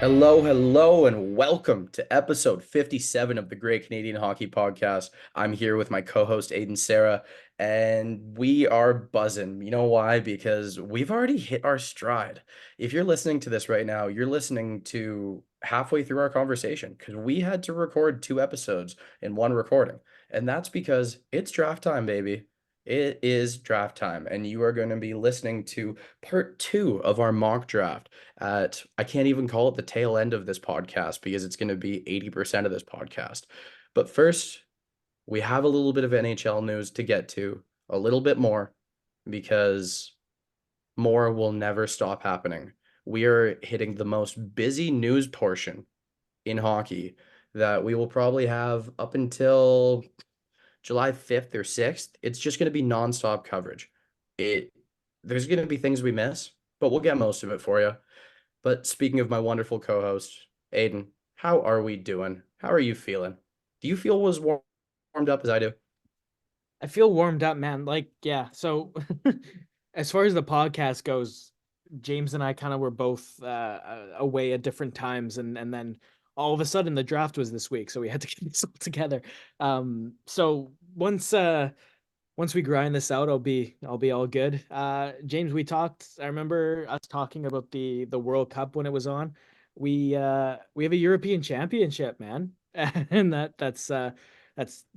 Hello, hello, and welcome to episode 57 of the Great Canadian Hockey Podcast. I'm here with my co-host Aiden Sarah, and we are buzzing. You know why? Because we've already hit our stride. If you're listening to this right now, you're listening to halfway through our conversation because we had to record two episodes in one recording. And that's because it's draft time, baby. It is draft time, and you are going to be listening to part two of our mock draft at I can't even call it the tail end of this podcast because it's going to be 80% of this podcast. But first, we have a little bit of NHL news to get to, a little bit more, because more will never stop happening. We are hitting the most busy news portion in hockey that we will probably have up until July 5th or 6th. It's just going to be nonstop coverage. It there's going to be things we miss, but we'll get most of it for you. But speaking of my wonderful co-host, Aiden, how are we doing? How are you feeling? Do you feel as warmed up as I do? I feel warmed up, man. Like, yeah. So, as far as the podcast goes, James and I kind of were both away at different times, and then all of a sudden the draft was this week, so we had to get this all together. So once we grind this out, I'll be all good. James, we talked. I remember us talking about the World Cup when it was on. We have a European Championship, man, and that's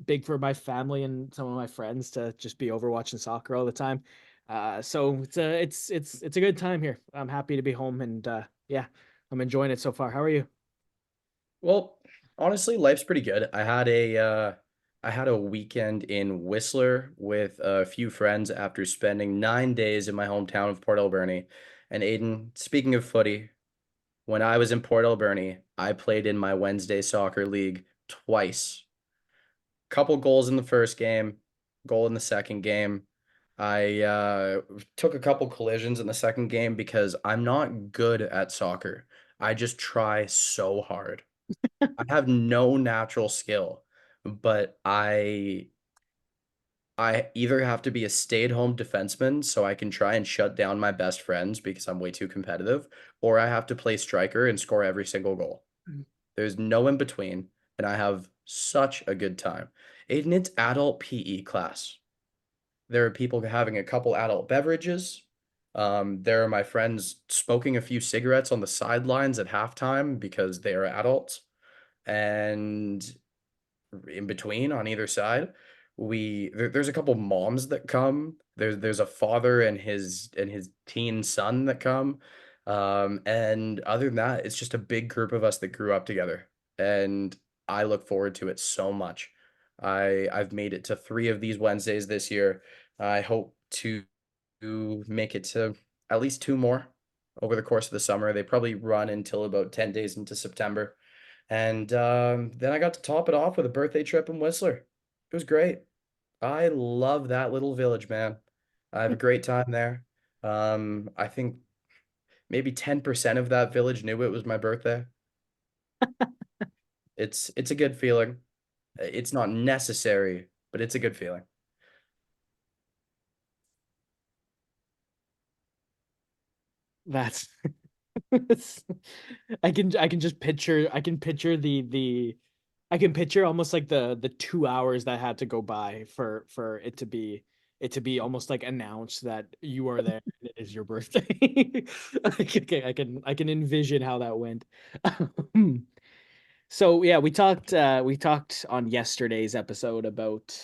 big for my family and some of my friends to just be over watching soccer all the time. So it's a good time here. I'm happy to be home and yeah, I'm enjoying it so far. How are you? Well, honestly, life's pretty good. I had a weekend in Whistler with a few friends after spending 9 days in my hometown of Port Alberni. And Aiden, speaking of footy, when I was in Port Alberni, I played in my Wednesday soccer league twice. Couple goals in the first game, goal in the second game. I took a couple collisions in the second game because I'm not good at soccer. I just try so hard. I have no natural skill, but I either have to be a stay-at-home defenseman so I can try and shut down my best friends because I'm way too competitive, or I have to play striker and score every single goal. There's no in between, and I have such a good time. Aiden, it's adult PE class. There are people having a couple adult beverages. There are my friends smoking a few cigarettes on the sidelines at halftime because they are adults. And in between on either side, there's a couple moms that come. There's a father and his teen son that come. And other than that, it's just a big group of us that grew up together. And I look forward to it so much. I've made it to three of these Wednesdays this year. I hope to make it to at least two more over the course of the summer. They probably run until about 10 days into September. And then I got to top it off with a birthday trip in Whistler. It was great. I love that little village, man. I have a great time there. I think maybe 10% of that village knew it was my birthday. It's a good feeling. It's not necessary, but it's a good feeling. That's I can just picture I can picture almost like the 2 hours that had to go by for it to be almost like announced that you are there and it is your birthday. Okay, I can envision how that went. So yeah, we talked on yesterday's episode about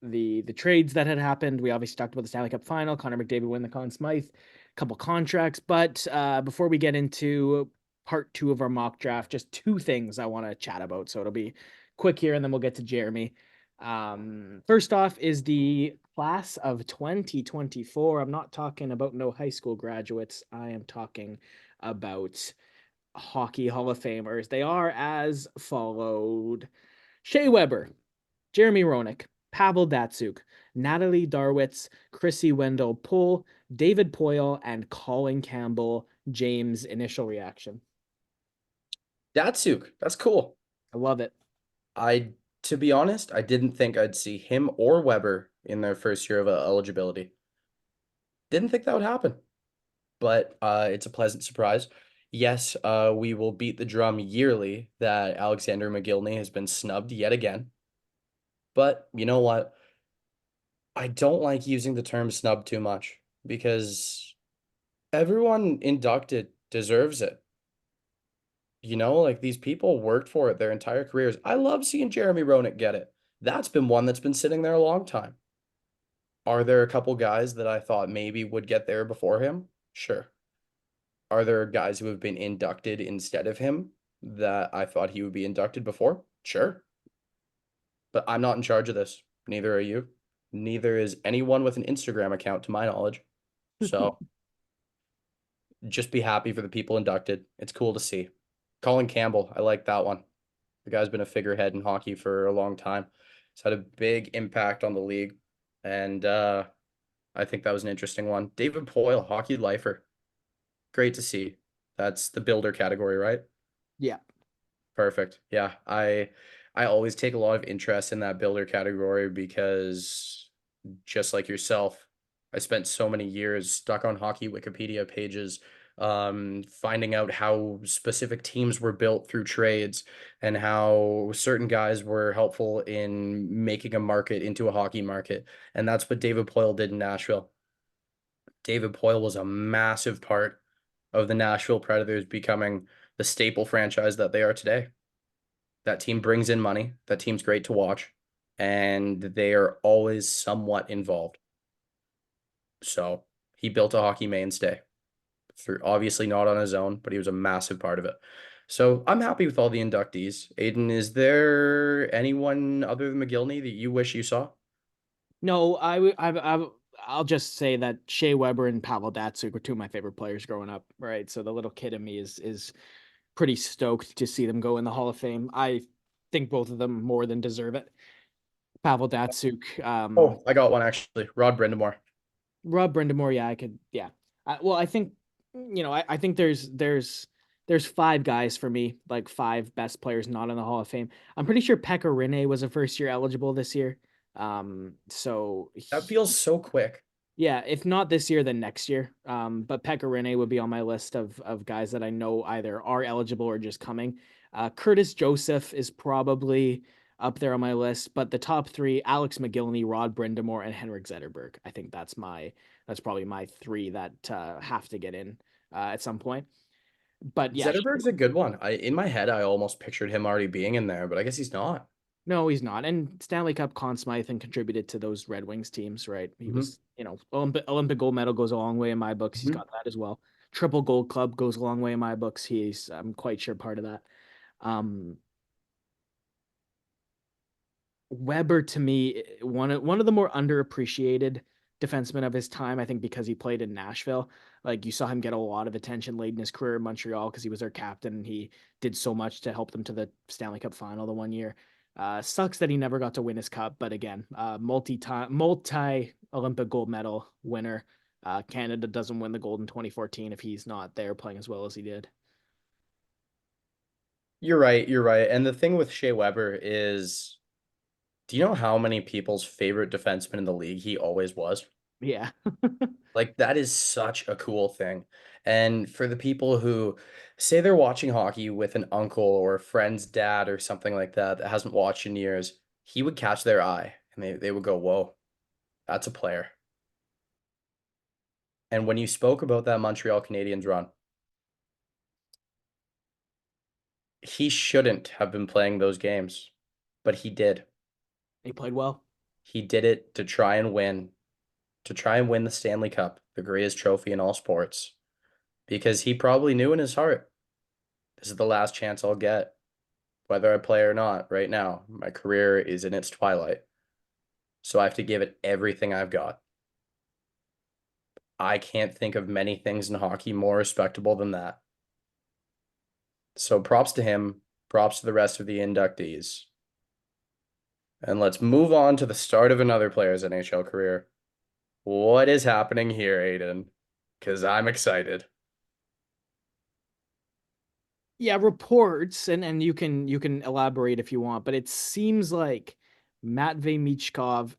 the trades that had happened. We obviously talked about the Stanley Cup final, Connor McDavid win the Conn Smythe, couple contracts. But before we get into part two of our mock draft, just two things I want to chat about. So it'll be quick here, and then we'll get to Jeremy. First off is the class of 2024. I'm not talking about no high school graduates. I am talking about Hockey Hall of Famers. They are as followed: Shea Weber, Jeremy Roenick, Pavel Datsyuk, Natalie Darwitz, Chrissy Wendell Poole, David Poyle, and Colin Campbell. James, initial reaction. Datsyuk, that's cool. I love it. I, to be honest, I didn't think I'd see him or Weber in their first year of eligibility. Didn't think that would happen, but it's a pleasant surprise. Yes, we will beat the drum yearly that Alexander McGillney has been snubbed yet again. But you know what? I don't like using the term snub too much because everyone inducted deserves it. Like these people worked for it their entire careers. I love seeing Jeremy Roenick get it. That's been one that's been sitting there a long time. Are there a couple guys that I thought maybe would get there before him? Sure. Are there guys who have been inducted instead of him that I thought he would be inducted before? Sure. But I'm not in charge of this. Neither are you. Neither is anyone with an Instagram account, to my knowledge. So just be happy for the people inducted. It's cool to see. Colin Campbell, I like that one. The guy's been a figurehead in hockey for a long time. He's had a big impact on the league. And I think that was an interesting one. David Poyle, hockey lifer. Great to see. That's the builder category, right? Yeah. Perfect. Yeah, I always take a lot of interest in that builder category because just like yourself, I spent so many years stuck on hockey Wikipedia pages, finding out how specific teams were built through trades and how certain guys were helpful in making a market into a hockey market. And that's what David Poyle did in Nashville. David Poyle was a massive part of the Nashville Predators becoming the staple franchise that they are today. That team brings in money. That team's great to watch, and they are always somewhat involved. So he built a hockey mainstay through obviously not on his own, but he was a massive part of it. So I'm happy with all the inductees. Aiden, is there anyone other than McGillney that you wish you saw? No, I'll just say that Shea Weber and Pavel Datsyuk were two of my favorite players growing up, right? So the little kid in me is pretty stoked to see them go in the Hall of Fame. I think both of them more than deserve it. Pavel Datsyuk, Oh, I got one actually. Rod Brindamore. Rob Brindamore, yeah, I could, yeah. Well, I think, I think there's five guys for me, like five best players not in the Hall of Fame. I'm pretty sure Pekka Rinne was a first year eligible this year. So That feels so quick. yeah, if not this year, then next year. But Pekka Rinne would be on my list of guys that I know either are eligible or just coming. Curtis Joseph is probably up there on my list, but the top three: Alex McGillney, Rod Brindamore, and Henrik Zetterberg. I think that's probably my three that have to get in at some point. But yeah, Zetterberg's a good one. In my head, I almost pictured him already being in there, but I guess he's not. no, he's not. And Stanley Cup Conn Smythe and contributed to those Red Wings teams, right? He Hmm. was, Olympic gold medal goes a long way in my books. He's Hmm. got that as well. Triple gold club goes a long way in my books. I'm quite sure, part of that. Um, Weber to me, one of the more underappreciated defensemen of his time, I think because he played in Nashville. Like you saw him get a lot of attention late in his career in Montreal because he was their captain and he did so much to help them to the Stanley Cup final the one year. Sucks that he never got to win his cup, but again, multi Olympic gold medal winner. Canada doesn't win the gold in 2014 if he's not there playing as well as he did. You're right. You're right. And the thing with Shea Weber is, do you know how many people's favorite defenseman in the league he always was? Yeah. Like that is such a cool thing. And for the people who say they're watching hockey with an uncle or a friend's dad or something like that that hasn't watched in years, he would catch their eye and they would go, "Whoa, that's a player." And when you spoke about that Montreal Canadiens run, he shouldn't have been playing those games, but he did. He played well. He did it to try and win the Stanley Cup, the greatest trophy in all sports, because he probably knew in his heart, this is the last chance I'll get, whether I play or not right now. My career is in its twilight. So I have to give it everything I've got. I can't think of many things in hockey more respectable than that. So props to him, props to the rest of the inductees. And let's move on to the start of another player's NHL career. What is happening here, Aiden? Because I'm excited. Yeah, reports, and you can elaborate if you want, but it seems like Matvey Michkov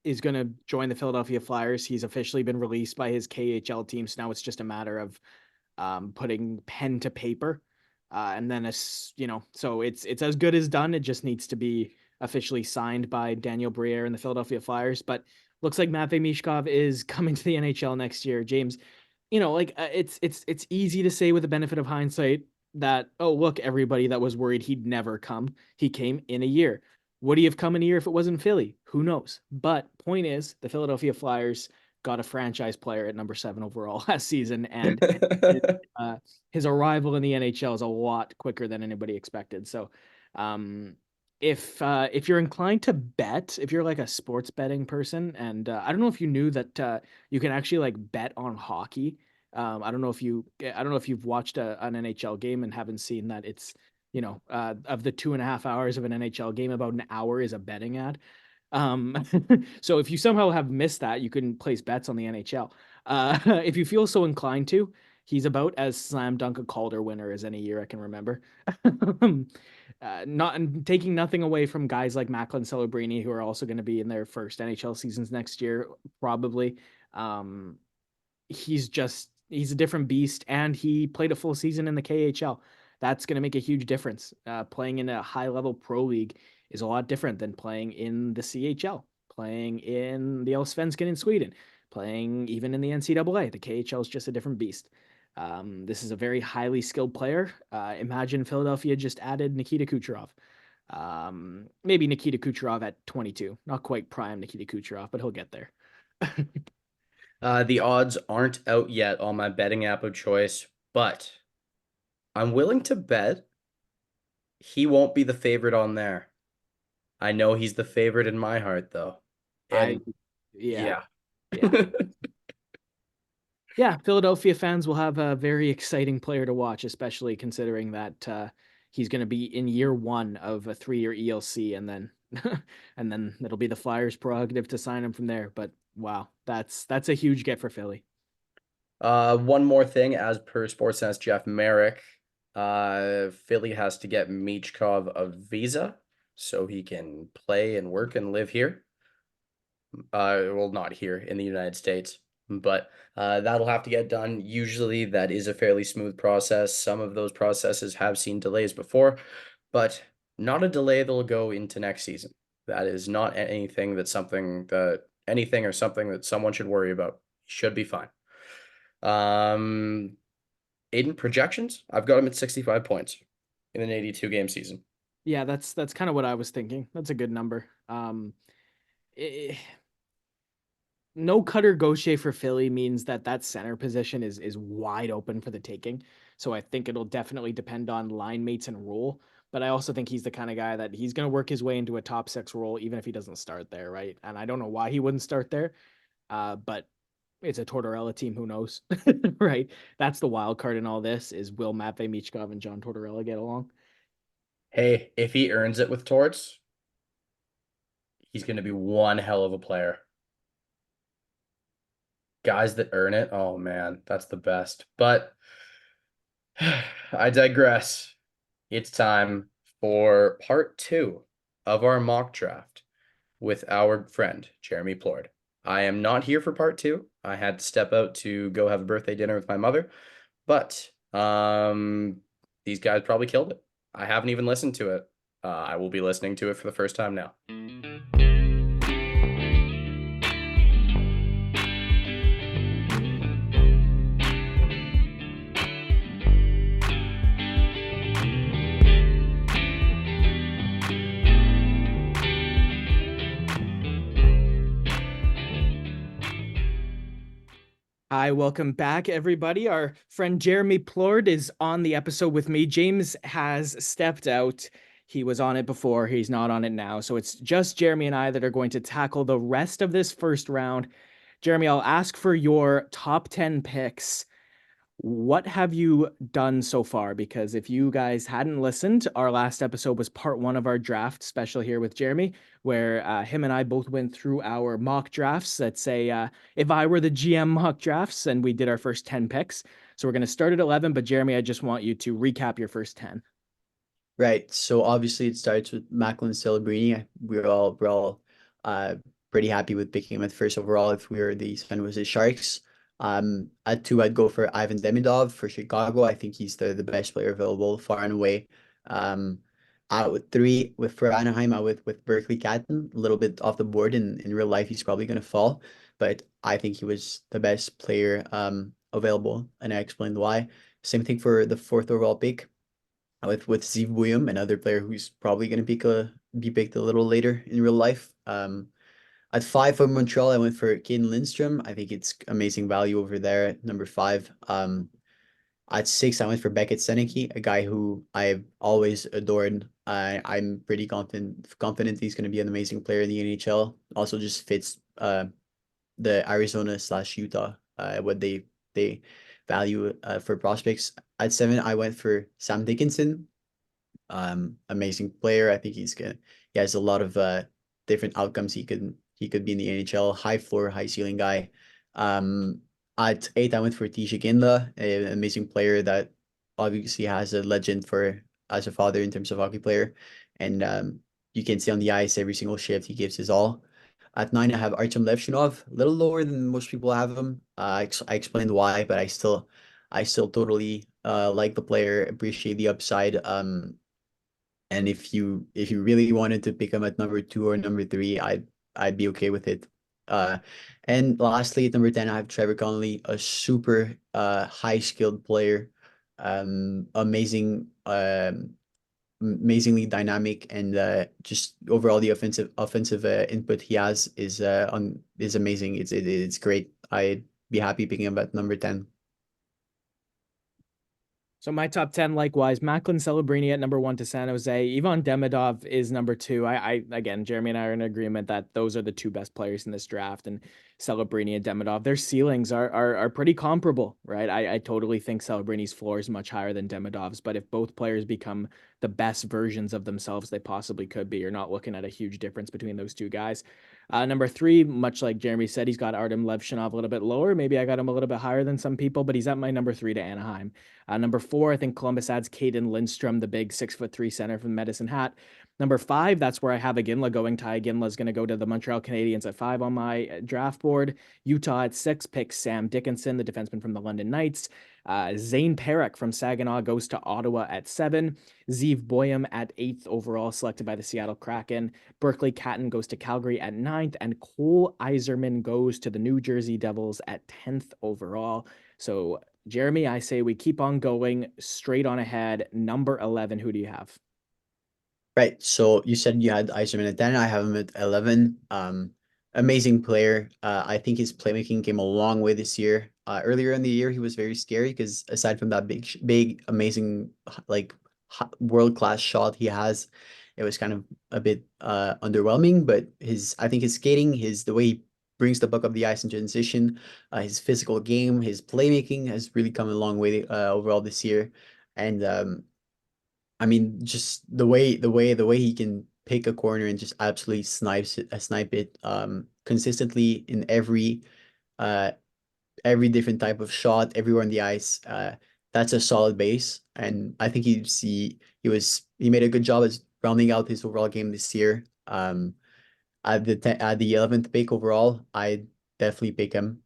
is going to join the Philadelphia Flyers. He's officially been released by his KHL team, so now it's just a matter putting pen to paper. And then so it's as good as done. It just needs to be officially signed by Daniel Briere and the Philadelphia Flyers. But looks like Matvei Mishkov is coming to the NHL next year. James, it's easy to say with the benefit of hindsight that, oh, look, everybody that was worried he'd never come, he came in a year. Would he have come in a year if it wasn't Philly? Who knows? But point is, the Philadelphia Flyers got a franchise player at number 7 overall last season, and his, uh, his arrival in the NHL is a lot quicker than anybody expected. So, um, if you're inclined to bet, if you're like a sports betting person, and I don't know if you knew that you can actually like bet on hockey. I don't know if you've watched an NHL game and haven't seen that it's of the 2.5 hours of an NHL game, about an hour is a betting ad. Um, so if you somehow have missed that, you can place bets on the NHL. If you feel so inclined to, he's about as slam dunk a Calder winner as any year I can remember. Not taking nothing away from guys like Macklin Celebrini, who are also going to be in their first NHL seasons next year, probably. Um, he's a different beast, and he played a full season in the KHL. That's going to make a huge difference. Playing in a high level pro league is a lot different than playing in the CHL, playing in the Allsvenskan in Sweden, playing even in the NCAA. The KHL is just a different beast. This is a very highly skilled player. Imagine Philadelphia just added Nikita Kucherov. Maybe Nikita Kucherov at 22, not quite prime Nikita Kucherov, but he'll get there. The odds aren't out yet on my betting app of choice, but I'm willing to bet he won't be the favorite on there. I know he's the favorite in my heart, though. I, And yeah, yeah. yeah. Yeah, Philadelphia fans will have a very exciting player to watch, especially considering that he's going to be in year 1 of a 3-year ELC, and then and then it'll be the Flyers' prerogative to sign him from there. But wow, that's a huge get for Philly. One more thing, as per Sportsnet's Jeff Merrick, Philly has to get Michkov a visa so he can play and work and live here. Well, not here in the United States, but that'll have to get done. Usually, that is a fairly smooth process. Some of those processes have seen delays before, but not a delay that'll go into next season. That is not anything or something that someone should worry about. Should be fine. Aiden, projections, I've got him at 65 points in an 82 game season. Yeah, that's kind of what I was thinking. That's a good number. Eh, no Cutter Gaucher for Philly means that center position is wide open for the taking. So I think it'll definitely depend on line mates and role. But I also think he's the kind of guy that he's going to work his way into a top 6 role, even if he doesn't start there, right? And I don't know why he wouldn't start there, but it's a Tortorella team. Who knows, right? That's the wild card in all this: is will Matvei Michkov and John Tortorella get along? Hey, if he earns it with Torts, he's going to be one hell of a player. Guys that earn it, oh man, that's the best. But I digress. It's time for part 2 of our mock draft with our friend, Jeremy Plord. I am not here for part 2. I had to step out to go have a birthday dinner with my mother, but these guys probably killed it. I haven't even listened to it. I will be listening to it for the first time now. Hi, welcome back, everybody. Our friend Jeremy Plord is on the episode with me. James has stepped out. He was on it before. He's not on it now. So it's just Jeremy and I that are going to tackle the rest of this first round. Jeremy, I'll ask for your top 10 picks. What have you done so far? Because if you guys hadn't listened, our last episode was part 1 of our draft special here with Jeremy, where him and I both went through our mock drafts. Let's say if I were the GM mock drafts, and we did our first 10 picks. So we're going to start at 11, but Jeremy, I just want you to recap your first 10. Right. So obviously it starts with Macklin Celebrini. We're all pretty happy with picking him at first overall if we were the San Jose Sharks. At two, I'd go for Ivan Demidov for Chicago. I think he's the best player available far and away. Um, out with three with for Anaheim, I with Berkeley Catton, a little bit off the board. In real life, he's probably gonna fall, but I think he was the best player available, and I explained why. Same thing for the fourth overall pick with Steve William, another player who's probably gonna be picked a little later in real life. At five for Montreal, I went for Caden Lindstrom. I think it's amazing value over there at number five. At six, I went for Beckett Seneke, a guy who I've always adored. I'm pretty confident he's going to be an amazing player in the NHL. Also, just fits the Arizona slash Utah what they value for prospects. At seven, I went for Sam Dickinson, amazing player. I think he has a lot of different outcomes. He could be in the NHL, high floor, high ceiling guy. Um, at eight, I went for Tisha Ginla, an amazing player that obviously has a legend for as a father in terms of hockey player, and you can see on the ice every single shift he gives his all. At nine, I have Artem Levshunov, a little lower than most people have him. I explained why, but I still totally like the player, appreciate the upside. And if you really wanted to pick him at number two or number three, I'd be okay with it. Uh, and lastly, at number 10, I have Trevor Connolly, a super high skilled player, amazing, amazingly dynamic, and just overall the offensive input he has is amazing. It's great. I'd be happy picking him at number 10. So my top 10, likewise, Macklin Celebrini at number one to San Jose. Ivan Demidov is number two. I again, Jeremy and I are in agreement that those are the two best players in this draft, and Celebrini and Demidov, their ceilings are pretty comparable, right? I totally think Celebrini's floor is much higher than Demidov's, but if both players become the best versions of themselves they possibly could be, you're not looking at a huge difference between those two guys. Number three, much like Jeremy said, he's got Artem Levshunov a little bit lower. Maybe I got him a little bit higher than some people, but he's at my number three to Anaheim. Number four, I think Columbus adds Caden Lindstrom, the big 6'3" center from Medicine Hat. Number five, that's where I have Iginla going. Ty Iginla is going to go to the Montreal Canadiens at five on my draft board. Utah at six picks Sam Dickinson, the defenseman from the London Knights. Zane Perek from Saginaw goes to Ottawa at seven. Zeev Boyum at eighth overall, selected by the Seattle Kraken. Berkeley Catton goes to Calgary at ninth. And Cole Iserman goes to the New Jersey Devils at 10th overall. So Jeremy, I say we keep on going straight on ahead. Number 11, who do you have? Right. So you said you had Iserman at 10. I have him at 11. Amazing player. I think his playmaking came a long way this year. Earlier in the year, he was very scary because aside from that big, amazing, like world-class shot he has, it was kind of a bit underwhelming. But I think his skating, the way he brings the puck up the ice in transition, his physical game, his playmaking has really come a long way overall this year. And I mean, just the way he can pick a corner and just absolutely snipe it consistently in uh every different type of shot everywhere on the ice. That's a solid base, and I think he made a good job as rounding out his overall game this year. At the 11th pick overall, I definitely pick him.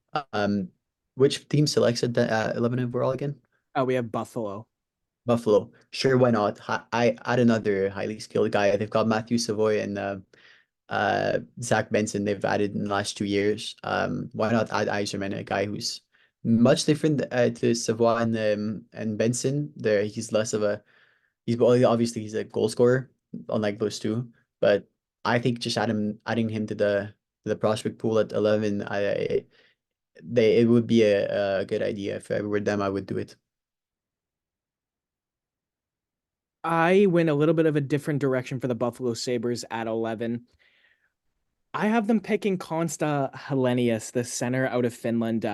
Which team selects at the 11 overall again? We have Buffalo. Buffalo. Sure, why not? I add another highly skilled guy. They've got Matthew Savoy and Zach Benson. They've added in the last 2 years. Why not add Iserman, a guy who's much different to Savoy and Benson. He's a goal scorer, unlike those two. But I think just adding him to the prospect pool at 11, it would be a good idea. If I were them, I would do it. I went a little bit of a different direction for the Buffalo Sabres at 11. I have them picking Konsta Helenius, the center out of Finland,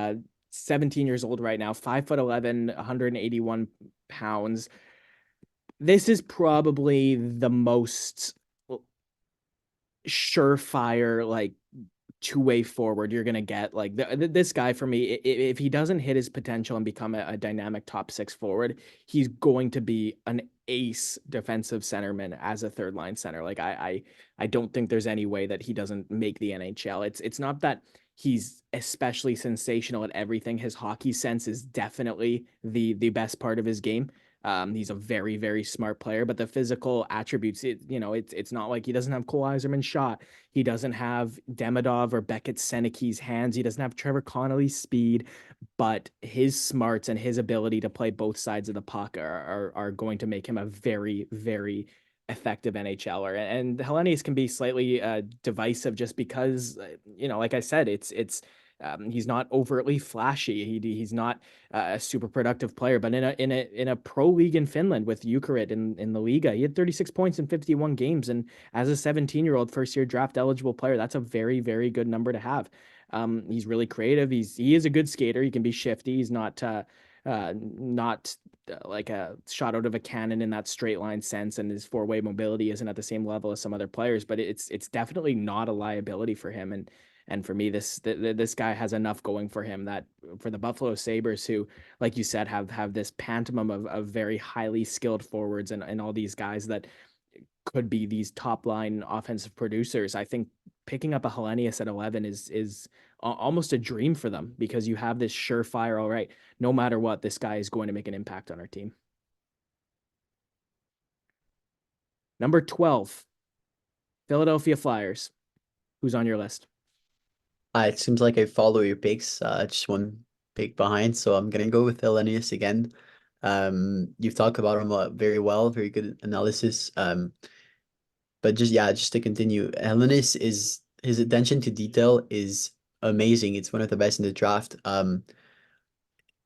17 years old right now, 5'11", 181 pounds. This is probably the most surefire, like, two-way forward you're going to get. Like this guy, for me, if he doesn't hit his potential and become a dynamic top six forward, he's going to be an ace defensive centerman as a third line center. Like I don't think there's any way that he doesn't make the NHL. It's not that he's especially sensational at everything. His hockey sense is definitely the best part of his game. He's a very, very smart player, but the physical attributes, it's not like he doesn't have Cole Eiserman's shot. He doesn't have Demidov or Beckett Seneke's hands. He doesn't have Trevor Connolly's speed, but his smarts and his ability to play both sides of the puck are going to make him a very, very effective NHLer. And Hellenius can be slightly divisive just because, like I said, he's not overtly flashy. He's not a super productive player, but in a pro league in Finland with Jukurit in the Liga, he had 36 points in 51 games, and as a 17-year-old first year draft eligible player, that's a very, very good number to have. He's really creative. He is a good skater. He can be shifty. He's not like a shot out of a cannon in that straight line sense, and his four-way mobility isn't at the same level as some other players, but it's definitely not a liability for him. And for me, this guy has enough going for him that for the Buffalo Sabres, who, like you said, have this pantomime of very highly skilled forwards and all these guys that could be these top line offensive producers, I think picking up a Hellenius at 11 is almost a dream for them, because you have this surefire, all right, no matter what, this guy is going to make an impact on our team. Number 12, Philadelphia Flyers. Who's on your list? It seems like I follow your picks, just one pick behind, so I'm gonna go with Elenius again. You've talked about him very well, very good analysis. But just to continue, Helenis is his attention to detail is amazing. It's one of the best in the draft.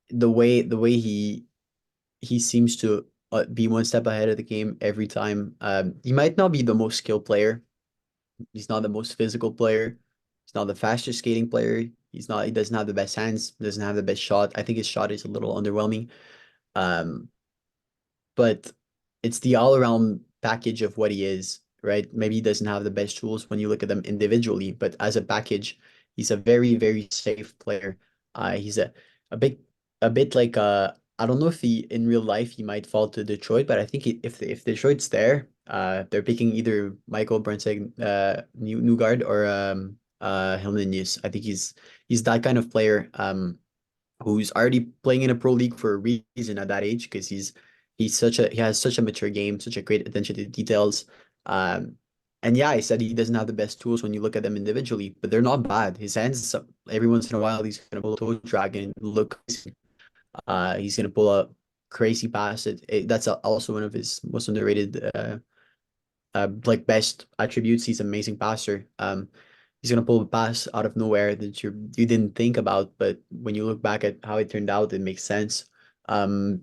The way he seems to be one step ahead of the game every time. He might not be the most skilled player. He's not the most physical player. He's not the fastest skating player. He's not. He doesn't have the best hands. Doesn't have the best shot. I think his shot is a little underwhelming. Um, but it's the all-around package of what he is, right? Maybe he doesn't have the best tools when you look at them individually, but as a package, he's a very, very safe player. He's a bit a bit like I don't know if he in real life he might fall to Detroit, but I think if Detroit's there, they're picking either Michael Brunzig, Newgard or Helenius. I think he's that kind of player. Who's already playing in a pro league for a reason at that age, because he has such a mature game, such a great attention to details. Um, and yeah, I said he doesn't have the best tools when you look at them individually, but they're not bad. His hands, every once in a while, he's gonna pull a toe drag and look. He's gonna pull a crazy pass. That's also one of his most underrated like best attributes. He's an amazing passer. He's gonna pull a pass out of nowhere that you didn't think about, but when you look back at how it turned out, it makes sense.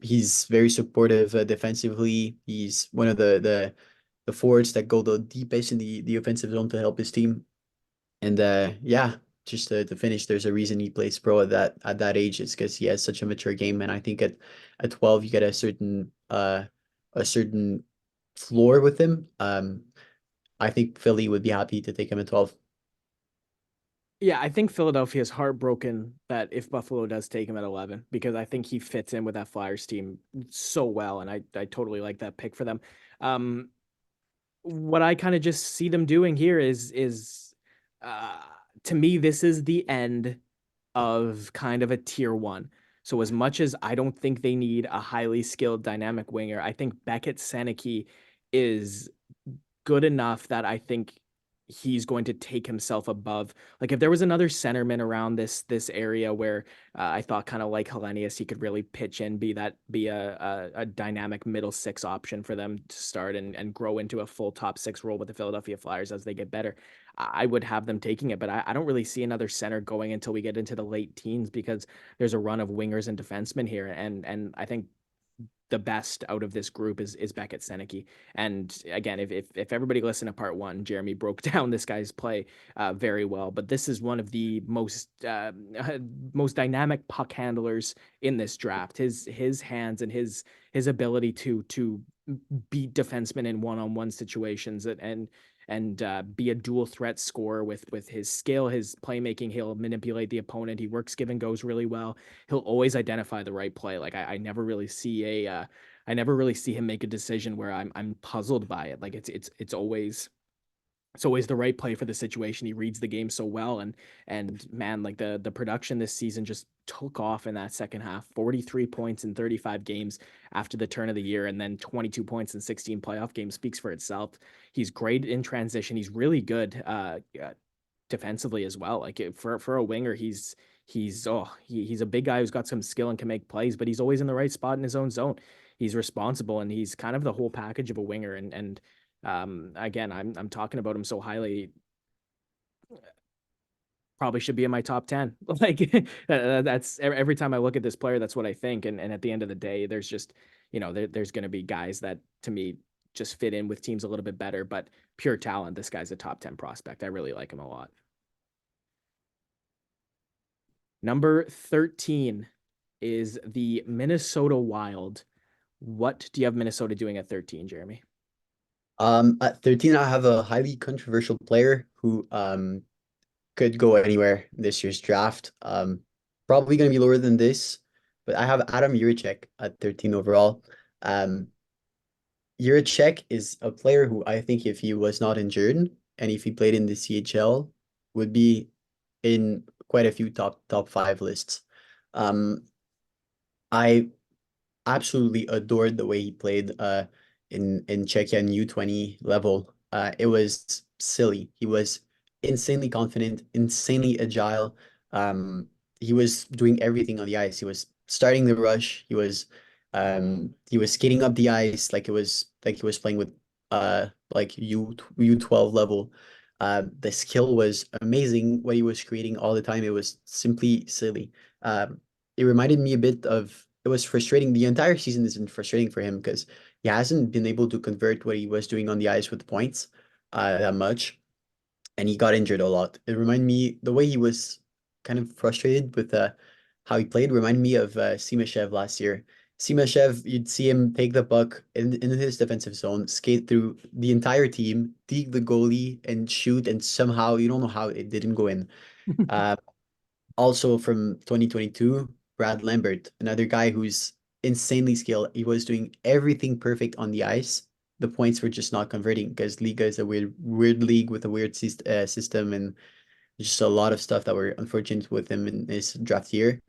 He's very supportive defensively. He's one of the forwards that go the deepest in the offensive zone to help his team. And yeah, just to finish, there's a reason he plays pro at that age. It's because he has such a mature game, and I think at 12 you get a certain floor with him. I think Philly would be happy to take him at 12. Yeah, I think Philadelphia is heartbroken that if Buffalo does take him at 11, because I think he fits in with that Flyers team so well, and I totally like that pick for them. Um, what I kind of just see them doing here is uh to me, this is the end of kind of a tier one. So as much as I don't think they need a highly skilled dynamic winger, I think Beckett Seneke is good enough that I think he's going to take himself above. Like if there was another centerman around this area where I thought kind of like Hellenius, he could really pitch in, be a dynamic middle six option for them to start and grow into a full top six role with the Philadelphia Flyers as they get better. I would have them taking it, but I don't really see another center going until we get into the late teens, because there's a run of wingers and defensemen here, and I think the best out of this group is Beckett Seneke. And again, if everybody listened to part one, Jeremy broke down this guy's play very well. But this is one of the most dynamic puck handlers in this draft. His hands and his ability to beat defensemen in one-on-one situations and be a dual threat scorer with his skill, his playmaking. He'll manipulate the opponent. He works give and goes really well. He'll always identify the right play. Like I never really see I never really see him make a decision where I'm puzzled by it. Like it's always it's always the right play for the situation. He reads the game so well, and man, like the production this season just took off in that second half. 43 points in 35 games after the turn of the year, and then 22 points in 16 playoff games speaks for itself. He's great in transition. He's really good defensively as well. Like for a winger, he's a big guy who's got some skill and can make plays, but he's always in the right spot in his own zone. He's responsible, and he's kind of the whole package of a winger. And again, I'm talking about him so highly. Probably should be in my top 10. Like that's every time I look at this player, that's what I think. And at the end of the day, there's just, there's going to be guys that to me just fit in with teams a little bit better, but pure talent. This guy's a top 10 prospect. I really like him a lot. Number 13 is the Minnesota Wild. What do you have Minnesota doing at 13, Jeremy? At 13, I have a highly controversial player who could go anywhere in this year's draft. Probably going to be lower than this, but I have Adam Juracek at 13 overall. Um, Juracek is a player who I think if he was not injured and if he played in the CHL would be in quite a few top five lists. I absolutely adored the way he played in Czechia and U20 level. It was silly. He was insanely confident, insanely agile. He was doing everything on the ice. He was starting the rush. He was skating up the ice like he was playing with like U12 level. The skill was amazing. What he was creating all the time, it was simply silly. It reminded me a bit of it was frustrating. The entire season has been frustrating for him because he hasn't been able to convert what he was doing on the ice with points that much, and he got injured a lot. It reminded me the way he was kind of frustrated with how he played reminded me of Simashev last year. Simashev, you'd see him take the puck in his defensive zone, skate through the entire team, dig the goalie, and shoot, and somehow you don't know how it didn't go in. Uh, Also from 2022, Brad Lambert, another guy who's insanely skilled. He was doing everything perfect on the ice. The points were just not converting because Liga is a weird league with a weird system and just a lot of stuff that were unfortunate with him in his draft year.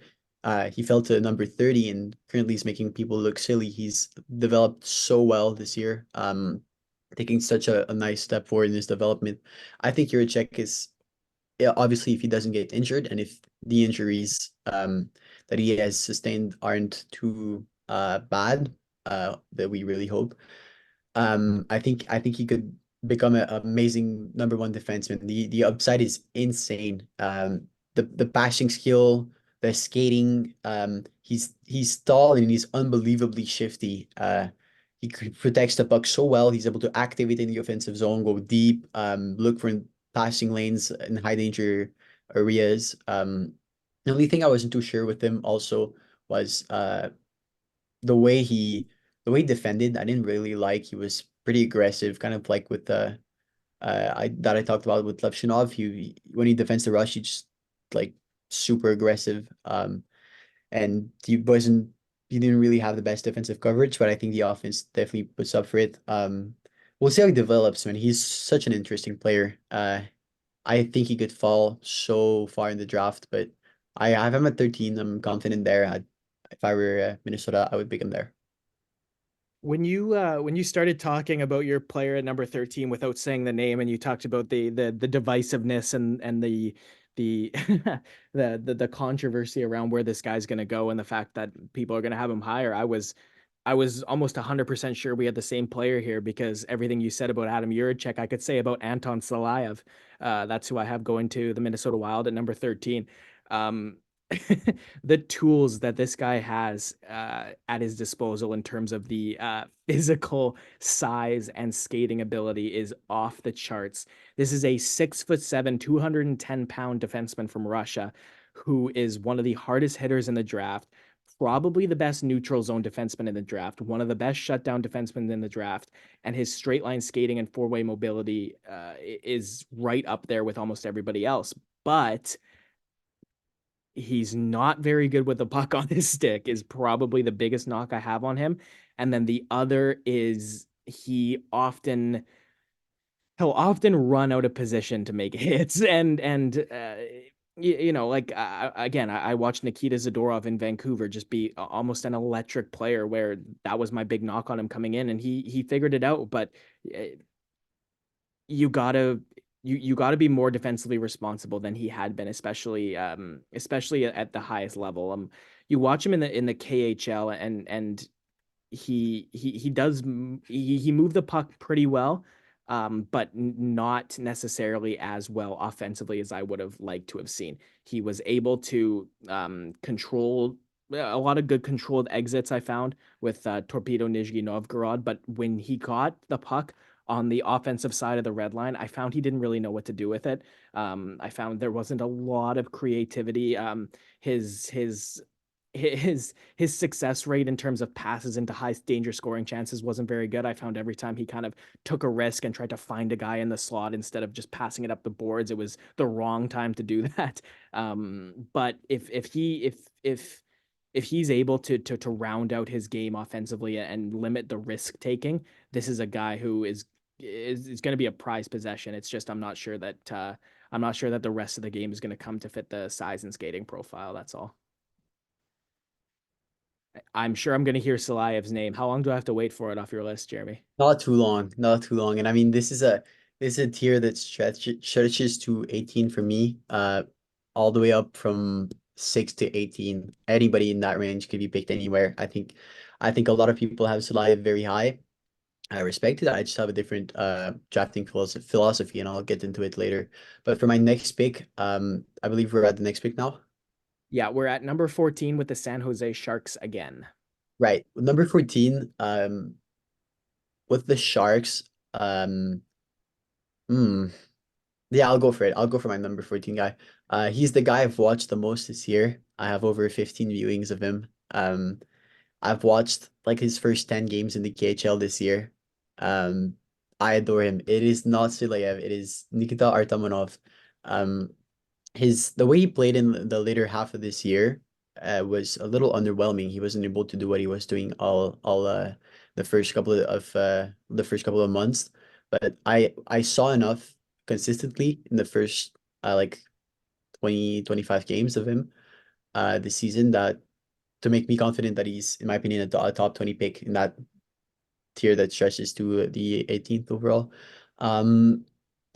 He fell to number 30 and currently is making people look silly. He's developed so well this year, taking such a nice step forward in his development. I think Juracek is yeah, obviously if he doesn't get injured and if the injuries that he has sustained aren't too bad, that we really hope. I think he could become an amazing number one defenseman. The upside is insane. The passing skill, the skating. He's tall and he's unbelievably shifty. Protects the puck so well. He's able to activate in the offensive zone, go deep, look for passing lanes in high danger areas. The only thing I wasn't too sure with him also was the way he the way he defended. I didn't really like. He was pretty aggressive, kind of like with I talked about with Levshinov. He when he defends the rush, he just like super aggressive. And he didn't really have the best defensive coverage, but I think the offense definitely puts up for it. We'll see how he develops, man. He's such an interesting player. I think he could fall so far in the draft, but I have him at 13. I'm confident there. If I were Minnesota, I would pick him there. When you started talking about your player at number 13 without saying the name, and you talked about the divisiveness and the the controversy around where this guy's going to go and the fact that people are going to have him higher, I was almost 100% sure we had the same player here because everything you said about Adam Juracek, I could say about Anton Salayev. That's who I have going to the Minnesota Wild at number 13. Um, the tools that this guy has at his disposal in terms of the physical size and skating ability is off the charts. This is a 6'7", 210-pound defenseman from Russia who is one of the hardest hitters in the draft, probably the best neutral zone defenseman in the draft, one of the best shutdown defensemen in the draft, and his straight line skating and four-way mobility is right up there with almost everybody else. But he's not very good with the puck on his stick is probably the biggest knock I have on him. And then the other is he often he'll often run out of position to make hits, and you know, like again, I watched Nikita Zadorov in Vancouver just be almost an electric player, where that was my big knock on him coming in, and he figured it out. But uh, you gotta you gotta be more defensively responsible than he had been, especially at the highest level. You watch him in the KHL, and he does he moved the puck pretty well, but not necessarily as well offensively as I would have liked to have seen. He was able to control a lot of good controlled exits I found with Torpedo Nizhny Novgorod, but when he got the puck on the offensive side of the red line, I found he didn't really know what to do with it. I found there wasn't a lot of creativity. His his success rate in terms of passes into high danger scoring chances wasn't very good. I found every time he kind of took a risk and tried to find a guy in the slot instead of just passing it up the boards, it was the wrong time to do that. But if he's able to round out his game offensively and limit the risk taking, this is a guy who is going to be a prized possession. It's just I'm not sure that the rest of the game is going to come to fit the size and skating profile. That's all. I'm sure I'm going to hear Salayev's name. How long do I have to wait for it off your list, Jeremy? Not too long, not too long. And I mean, this is a tier that stretches to 18 for me, all the way up from 6 to 18. Anybody in that range could be picked anywhere. I think a lot of people have Salayev very high. I respect it. I just have a different drafting philosophy, and I'll get into it later. But for my next pick, I believe we're at the next pick now. Yeah, we're at number 14 with the San Jose Sharks again. Right. Number 14, with the Sharks, hmm. Yeah, I'll go for it. I'll go for my number 14 guy. He's the guy I've watched the most this year. I have over 15 viewings of him. I've watched like his first 10 games in the KHL this year. Um, I adore him. It is not Silayev, it is Nikita Artamonov. Um, the way he played in the later half of this year was a little underwhelming. He wasn't able to do what he was doing all the first couple of months. But I saw enough consistently in the first like 20-25 games of him this season that to make me confident that he's, in my opinion, a top 20 pick in that tier that stretches to the 18th overall. Um,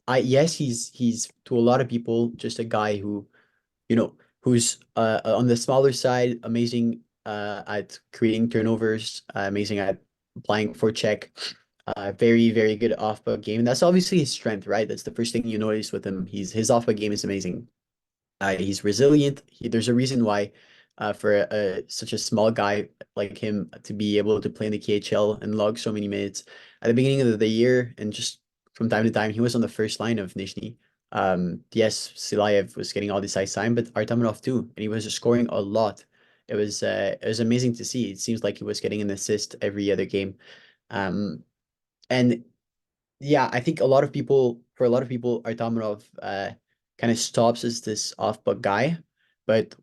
yes, he's to a lot of people just a guy who, who's on the smaller side, amazing at creating turnovers, amazing at applying for check, very, very good off-puck game. And that's obviously his strength, right? That's the first thing you notice with him. His off-puck game is amazing. He's resilient. There's a reason why, for such a small guy like him to be able to play in the KHL and log so many minutes at the beginning of the year, and just from time to time, he was on the first line of Nizhny. Yes, Silayev was getting all this ice time, but Artamonov too, and he was scoring a lot. It was amazing to see. It seems like he was getting an assist every other game. Um, and yeah, I think for a lot of people, Artamonov kind of stops as this off-puck guy, but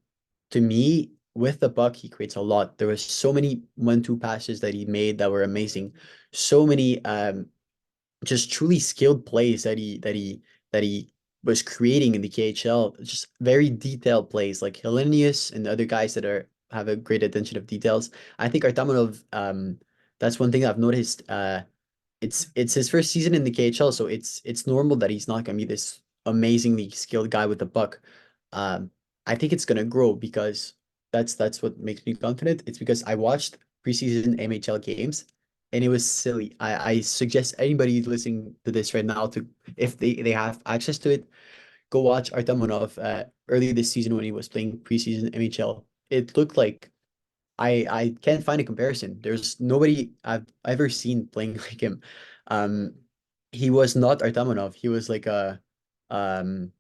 to me, with the puck, he creates a lot. There was so many 1-2 passes that he made that were amazing. So many just truly skilled plays that he was creating in the KHL. Just very detailed plays, like Hellenius and other guys that have a great attention of details. I think Artamonov, that's one thing I've noticed. It's his first season in the KHL, so it's normal that he's not gonna be this amazingly skilled guy with the puck. Um, I think it's gonna grow because that's what makes me confident. It's because I watched preseason MHL games and it was silly. I suggest anybody listening to this right now to, if they have access to it, go watch Artamonov early this season when he was playing preseason MHL. It looked like I can't find a comparison. There's nobody I've ever seen playing like him. Um, he was not Artamonov. Um,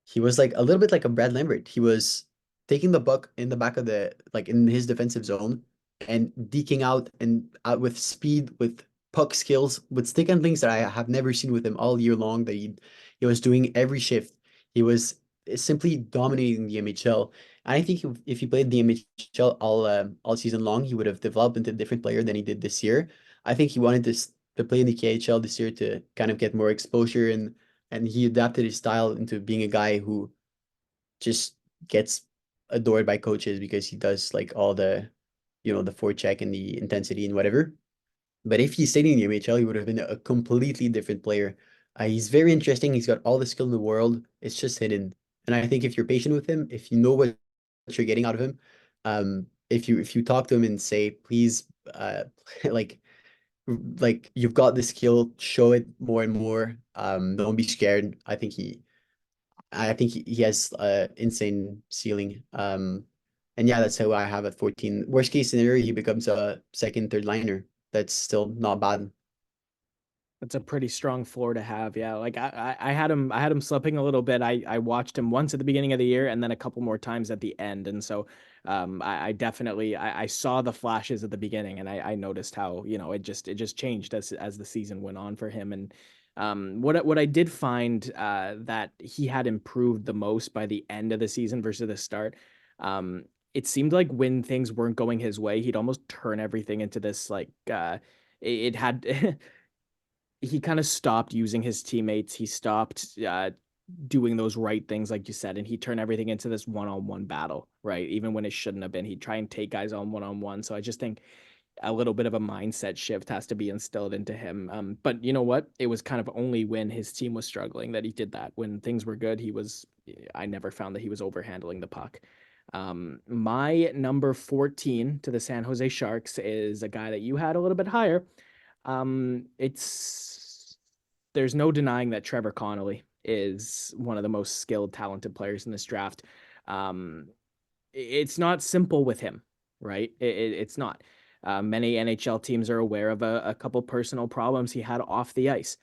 he was like a little bit like a Brad Lambert. He was taking the puck in the back of like in his defensive zone and deking out and out with speed, with puck skills, with stick handlings that I have never seen with him all year long. That he was doing every shift. He was simply dominating the MHL. And I think if he played the MHL all season long, he would have developed into a different player than he did this year. I think he wanted to play in the KHL this year to kind of get more exposure, and he adapted his style into being a guy who just gets adored by coaches because he does like all the, the forecheck and the intensity and whatever. But if he stayed in the NHL, he would have been a completely different player. He's very interesting. He's got all the skill in the world. It's just hidden. And I think if you're patient with him, if you know what you're getting out of him, if you talk to him and say, please, like you've got the skill, show it more and more. Don't be scared. I think he has insane ceiling. And yeah, that's how I have at 14. Worst case scenario, he becomes a second, third liner. That's still not bad. That's a pretty strong floor to have. Yeah. Like I had him slipping a little bit. I watched him once at the beginning of the year and then a couple more times at the end. And so I definitely I saw the flashes at the beginning and I noticed how, it just changed as the season went on for him. And what I did find that he had improved the most by the end of the season versus the start. It seemed like when things weren't going his way, he'd almost turn everything into this like it had he kind of stopped using his teammates. He stopped doing those right things, like you said, and he turned everything into this one-on-one battle, right? Even when it shouldn't have been. He'd try and take guys on one-on-one. So I just think a little bit of a mindset shift has to be instilled into him. But you know what? It was kind of only when his team was struggling that he did that. When things were good, I never found that he was overhandling the puck. My number 14 to the San Jose Sharks is a guy that you had a little bit higher. It's there's no denying that Trevor Connolly is one of the most skilled, talented players in this draft. It's not simple with him, right? It's not. Many NHL teams are aware of a couple personal problems he had off the ice.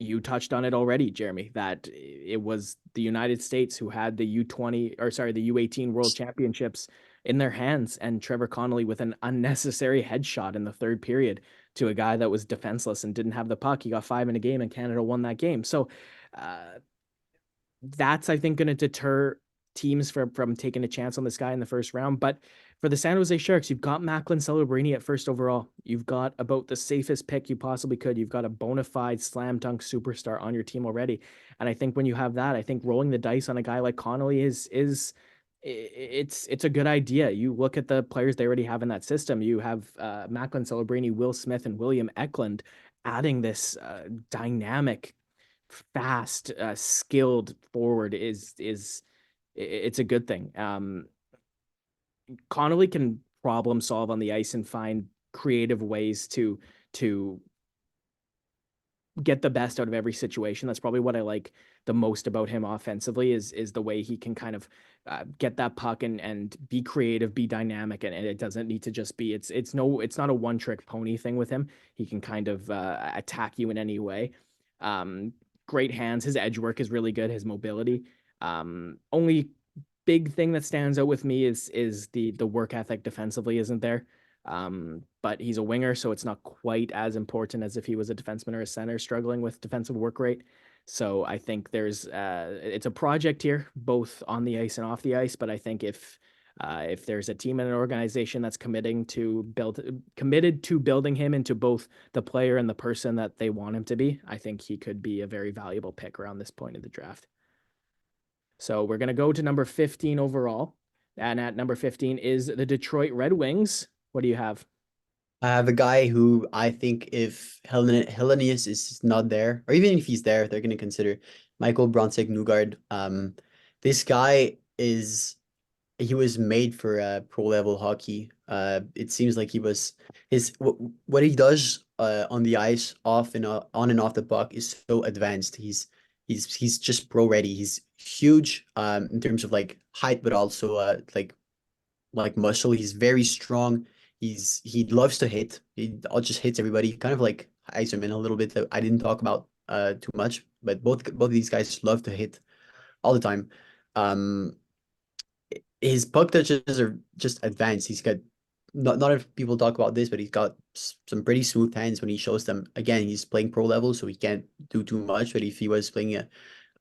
You touched on it already, Jeremy, that it was the United States who had the the U18 World Championships in their hands, and Trevor Connolly with an unnecessary headshot in the third period to a guy that was defenseless and didn't have the puck. He got 5 in a game, and Canada won that game. So that's, I think, going to deter teams from taking a chance on this guy in the first round. But for the San Jose Sharks, you've got Macklin Celebrini at first overall. You've got about the safest pick you possibly could. You've got a bona fide slam dunk superstar on your team already. And I think when you have that, I think rolling the dice on a guy like Connolly is it's a good idea. You look at the players they already have in that system. You have Macklin Celebrini, Will Smith, and William Eklund adding this dynamic, fast, skilled forward is it's a good thing. Connolly can problem solve on the ice and find creative ways to get the best out of every situation. That's probably what I like the most about him offensively is the way he can kind of get that puck and be creative, be dynamic, and it doesn't need to just be it's not a one trick pony thing with him. He can kind of attack you in any way. Great hands. His edge work is really good. His mobility. Only big thing that stands out with me is the work ethic defensively isn't there. But he's a winger, so it's not quite as important as if he was a defenseman or a center struggling with defensive work rate. So I think it's a project here, both on the ice and off the ice. But I think if there's a team and an organization that's committed to building him into both the player and the person that they want him to be, I think he could be a very valuable pick around this point of the draft. So we're going to go to number 15 overall. And at number 15 is the Detroit Red Wings. What do you have? I have a guy who I think if Hellenius is not there, or even if he's there, they're going to consider Michael Bronzek Nugard. This guy he was made for pro level hockey. It seems like what he does on the ice, on and off the puck is so advanced. He's just pro ready. He's huge in terms of like height, but also like muscle. He's very strong. He loves to hit. He all just hits everybody, kind of like Iserman a little bit that I didn't talk about too much, but both of these guys love to hit all the time. His puck touches are just advanced. He's got not if people talk about this, but he's got some pretty smooth hands when he shows them. Again, he's playing pro level, so he can't do too much. But if he was playing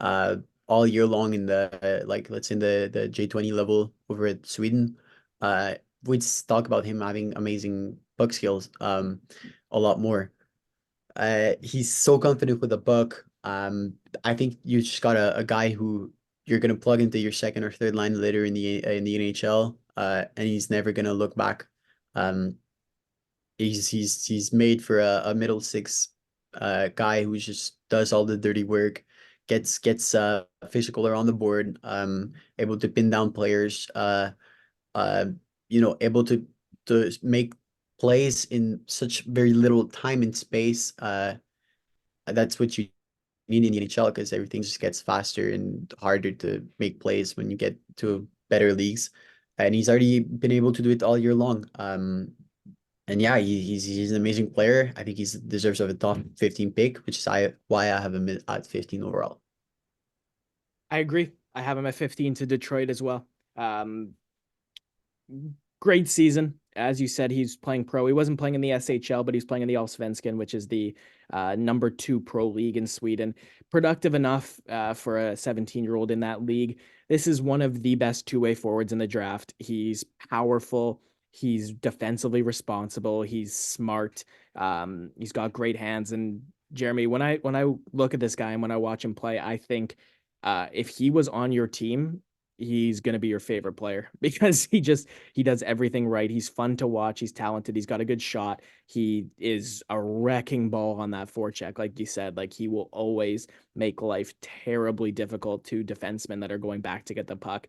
all year long in the let's say the J20 level over at Sweden, we'd talk about him having amazing puck skills a lot more. He's so confident with the puck. I think you just got a guy who you're gonna plug into your second or third line later in the NHL, and he's never gonna look back. Um, he's made for a middle six guy who just does all the dirty work, gets physical around the board, able to pin down players, uh, able to make plays in such very little time and space. That's what you need in the NHL because everything just gets faster and harder to make plays when you get to better leagues. And he's already been able to do it all year long. And yeah, he's an amazing player. I think he's deserves of a top 15 pick, which is why I have him at 15 overall. I agree. I have him at 15 to Detroit as well. Great season. As you said, he's playing pro. He wasn't playing in the SHL, but he's playing in the Allsvenskan, which is the number 2 pro league in Sweden. Productive enough for a 17-year-old in that league. This is one of the best two-way forwards in the draft. He's powerful. He's defensively responsible. He's smart. He's got great hands. And Jeremy, when I look at this guy and when I watch him play, I think if he was on your team, he's going to be your favorite player because he does everything right. He's fun to watch. He's talented. He's got a good shot. He is a wrecking ball on that forecheck. Like you said, like he will always make life terribly difficult to defensemen that are going back to get the puck.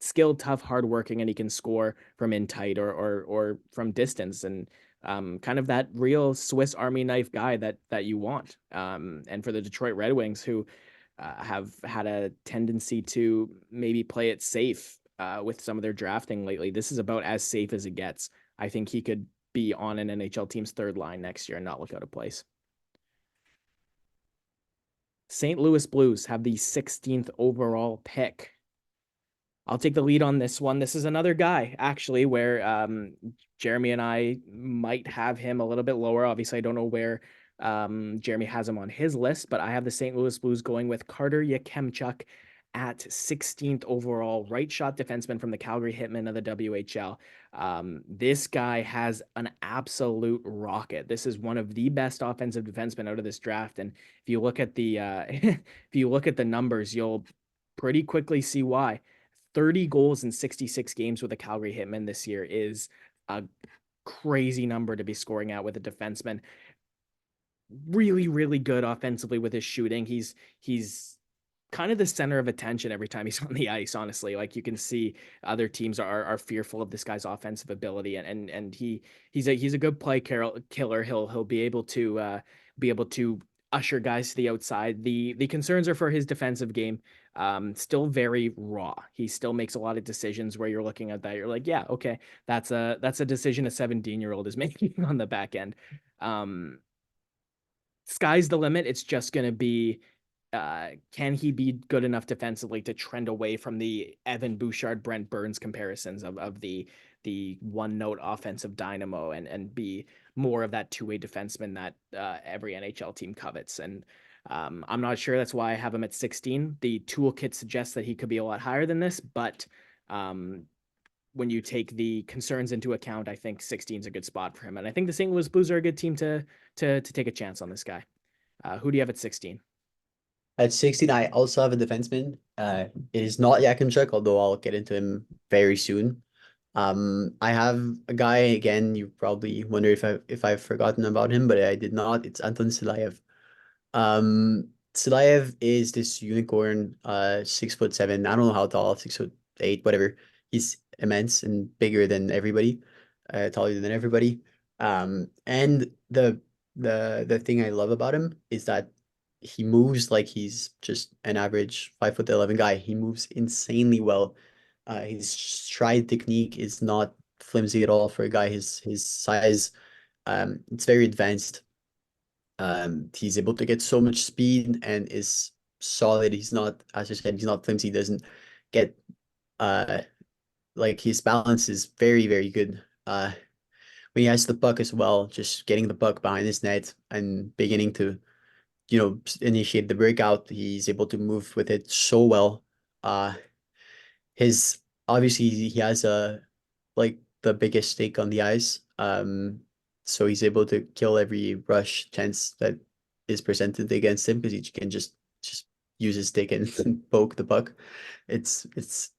Skilled, tough, hardworking, and he can score from in tight or from distance. And kind of that real Swiss Army knife guy that you want. And for the Detroit Red Wings, who have had a tendency to maybe play it safe with some of their drafting lately. This is about as safe as it gets. I think he could be on an NHL team's third line next year and not look out of place. St. Louis Blues have the 16th overall pick. I'll take the lead on this one. This is another guy, actually, where Jeremy and I might have him a little bit lower. Obviously, I don't know where Jeremy has him on his list, but I have the St. Louis Blues going with Carter Yakemchuk at 16th overall, right shot defenseman from the Calgary Hitmen of the WHL. This guy has an absolute rocket. This is one of the best offensive defensemen out of this draft. And if you look at the if you look at the numbers, you'll pretty quickly see why. 30 goals in 66 games with the Calgary Hitmen this year is a crazy number to be scoring at with a defenseman. Really, really good offensively with his shooting. He's kind of the center of attention every time he's on the ice, honestly. Like you can see other teams are fearful of this guy's offensive ability, and he's a good play killer. He'll be able to usher guys to the outside. The concerns are for his defensive game. Still very raw. He still makes a lot of decisions where you're looking at that, you're like, yeah, okay, that's a decision a 17-year-old is making on the back end. Sky's the limit. It's just going to be, can he be good enough defensively to trend away from the Evan Bouchard, Brent Burns comparisons of the one note offensive dynamo and be more of that two-way defenseman that every NHL team covets. And I'm not sure. That's why I have him at 16. The toolkit suggests that he could be a lot higher than this, but when you take the concerns into account, I think 16 is a good spot for him. And I think the St. Louis Blues are a good team to take a chance on this guy. Who do you have at 16? At 16, I also have a defenseman. It is not Yakimchuk, although I'll get into him very soon. I have a guy again. You probably wonder if I've forgotten about him, but I did not. It's Anton Silayev. Silayev is this unicorn, 6'7". I don't know how tall, 6'8", whatever. He's immense and bigger than everybody, taller than everybody. And the thing I love about him is that he moves like he's just an average 5'11" guy. He moves insanely well. His stride technique is not flimsy at all for a guy his size. It's very advanced. He's able to get so much speed and is solid. He's not, as I said, he's not flimsy. He doesn't get like his balance is very, very good. When he has the puck as well, just getting the puck behind his net and beginning to, initiate the breakout, he's able to move with it so well. His obviously he has a like the biggest stake on the ice. So he's able to kill every rush chance that is presented against him because he can just use his stick and poke the puck. It's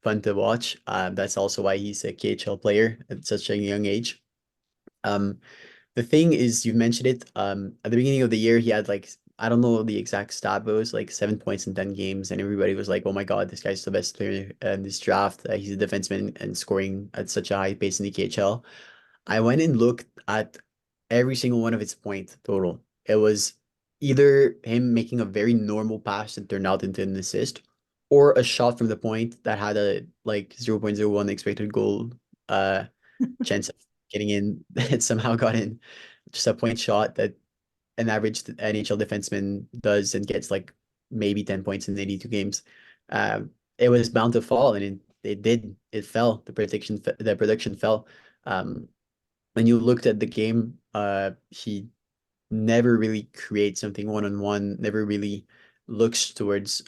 fun to watch. That's also why he's a KHL player at such a young age. Um, the thing is, you mentioned it. At the beginning of the year, he had like I don't know the exact stat, but it was like 7 points in 10 games, and everybody was like, "Oh my God, this guy's the best player in this draft. He's a defenseman and scoring at such a high pace in the KHL." I went and looked at every single one of its point total. It was either him making a very normal pass that turned out into an assist, or a shot from the point that had a like 0.01 expected goal uh chance of getting in that somehow got in. Just a point shot that an average NHL defenseman does and gets like maybe 10 points in 82 games. It was bound to fall, and it did. It fell. The production fell. When you looked at the game, he never really creates something one-on-one, never really looks towards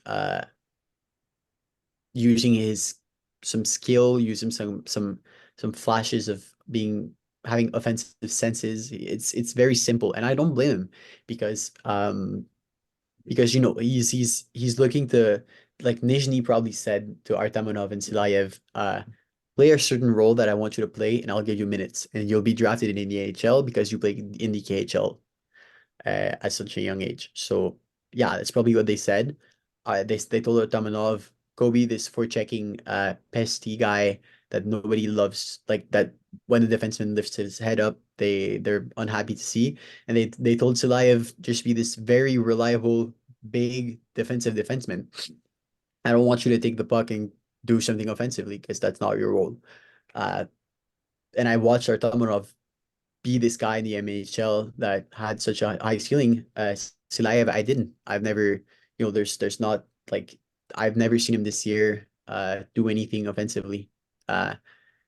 using his some skill, using some flashes of being having offensive senses. It's very simple, and I don't blame him because because he's looking to, like Nizhny probably said to Artamonov and Silayev, play a certain role that I want you to play, and I'll give you minutes, and you'll be drafted in the AHL because you play in the KHL at such a young age. So yeah, that's probably what they said. They told Tamanov, Kobe, this forechecking pesty guy that nobody loves, like that when the defenseman lifts his head up, they're unhappy to see. And they told Silayev just be this very reliable, big defensive defenseman. I don't want you to take the puck and do something offensively because that's not your role. Uh, and I watched Artamonov be this guy in the MHL that had such a high ceiling. Silayev, I didn't. I've never, there's not like I've never seen him this year do anything offensively. Uh,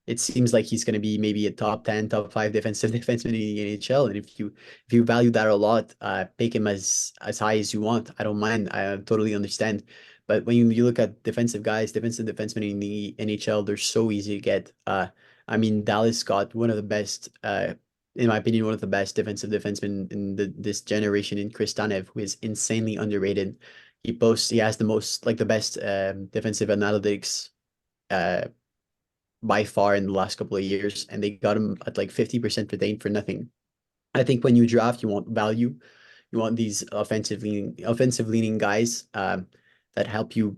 it seems like he's going to be maybe a top 10, top 5 defensive defenseman in the NHL. And if you value that a lot, pick him as high as you want. I don't mind. I totally understand. But when you look at defensive guys, defensive defensemen in the NHL, they're so easy to get. I mean, Dallas got one of the best, in my opinion, one of the best defensive defensemen in this generation in Chris Tanev, who is insanely underrated. He has the most, like the best defensive analytics uh, by far in the last couple of years, and they got him at like 50% retained for nothing. I think when you draft, you want value. You want these offensive leaning guys that help you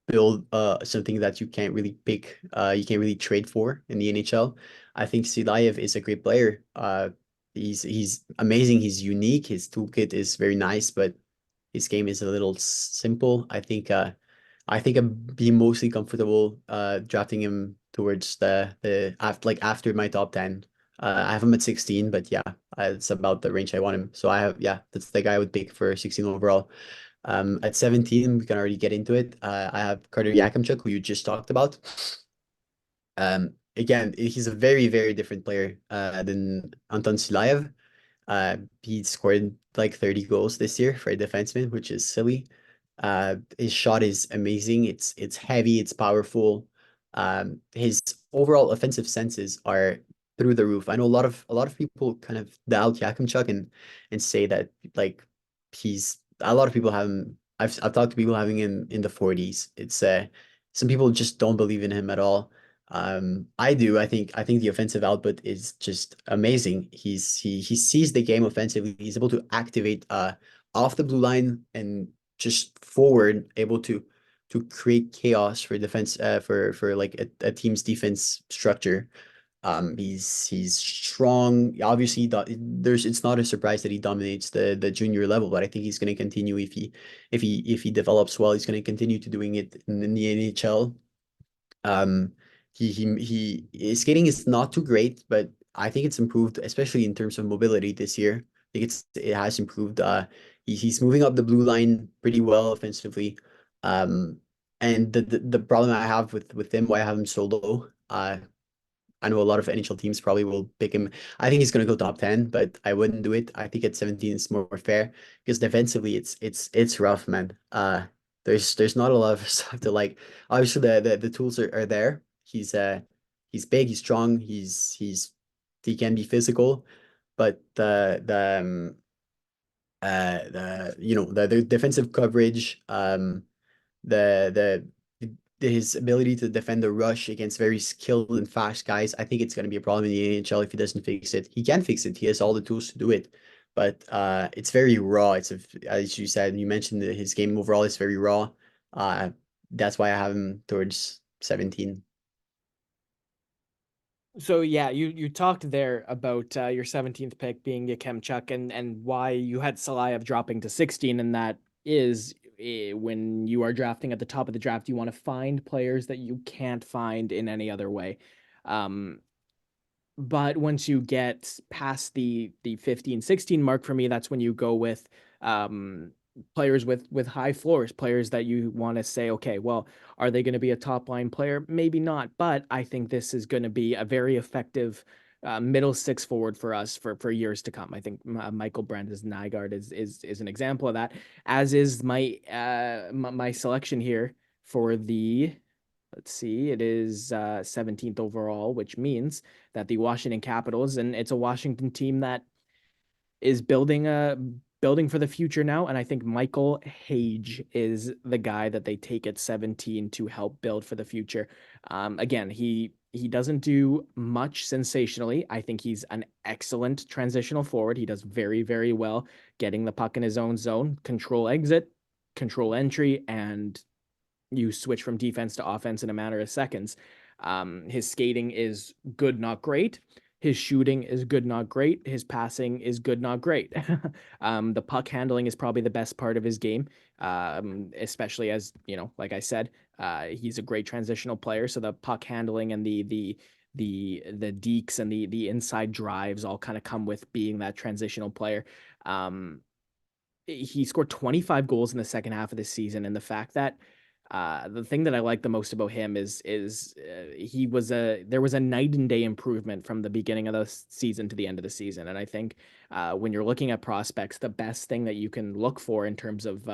build something that you can't really pick, you can't really trade for in the NHL. I think Silayev is a great player. He's amazing. He's unique. His toolkit is very nice, but his game is a little simple. I think I'd be mostly comfortable drafting him towards the after my top 10. I have him at 16, but yeah, it's about the range I want him. So that's the guy I would pick for 16 overall. At 17, we can already get into it. I have Carter Yakimchuk, who you just talked about. Again, he's a very, very different player than Anton Silayev. He scored like 30 goals this year for a defenseman, which is silly. His shot is amazing. It's heavy, it's powerful. His overall offensive senses are through the roof. I know a lot of people kind of doubt Yakimchuk and say that like he's a lot of people have him. I've talked to people having him in the 40s. It's some people just don't believe in him at all. I do. I think the offensive output is just amazing. He sees the game offensively. He's able to activate off the blue line and just forward, able to create chaos for defense for like a team's defense structure. He's strong. Obviously, it's not a surprise that he dominates the junior level, but I think he's going to continue if he develops well. He's going to continue to doing it in the NHL. Um, his skating is not too great, but I think it's improved, especially in terms of mobility this year. I think it has improved. He's moving up the blue line pretty well offensively. Um, and the problem I have with him, why I have him so low, I know a lot of NHL teams probably will pick him. I think he's going to go top 10, but I wouldn't do it. I think at 17 it's more fair because defensively it's rough, man. There's not a lot of stuff to like. Obviously the tools are there. He's big, he's strong, He can be physical, but the defensive coverage, the his ability to defend the rush against very skilled and fast guys, I think it's going to be a problem in the NHL if he doesn't fix it. He can fix it. He has all the tools to do it, but it's very raw. As you said, you mentioned that his game overall is very raw. That's why I have him towards 17. So yeah, you talked there about your 17th pick being Yakemchuk and why you had Salayev dropping to 16, and that is when you are drafting at the top of the draft, you want to find players that you can't find in any other way. But once you get past the 15, 16 mark for me, that's when you go with players with high floors, players that you want to say, okay, well, are they going to be a top line player? Maybe not, but I think this is going to be a very effective middle six forward for us for years to come. I think Michael Brandes Nygaard is an example of that, as is my selection here for the, let's see, it is 17th overall, which means that the Washington Capitals, and it's a Washington team that is building for the future now, and I think Michael Hage is the guy that they take at 17 to help build for the future. Again, he doesn't do much sensationally. I think he's an excellent transitional forward. He does very, very well getting the puck in his own zone, control exit, control entry, and you switch from defense to offense in a matter of seconds. His skating is good, not great. His shooting is good, not great. His passing is good, not great. The puck handling is probably the best part of his game, especially as, like I said, he's a great transitional player. So the puck handling and the dekes and the inside drives all kind of come with being that transitional player. He scored 25 goals in the second half of the season, and the fact that the thing that I like the most about him is there was a night and day improvement from the beginning of the season to the end of the season. And I think when you're looking at prospects, the best thing that you can look for in terms of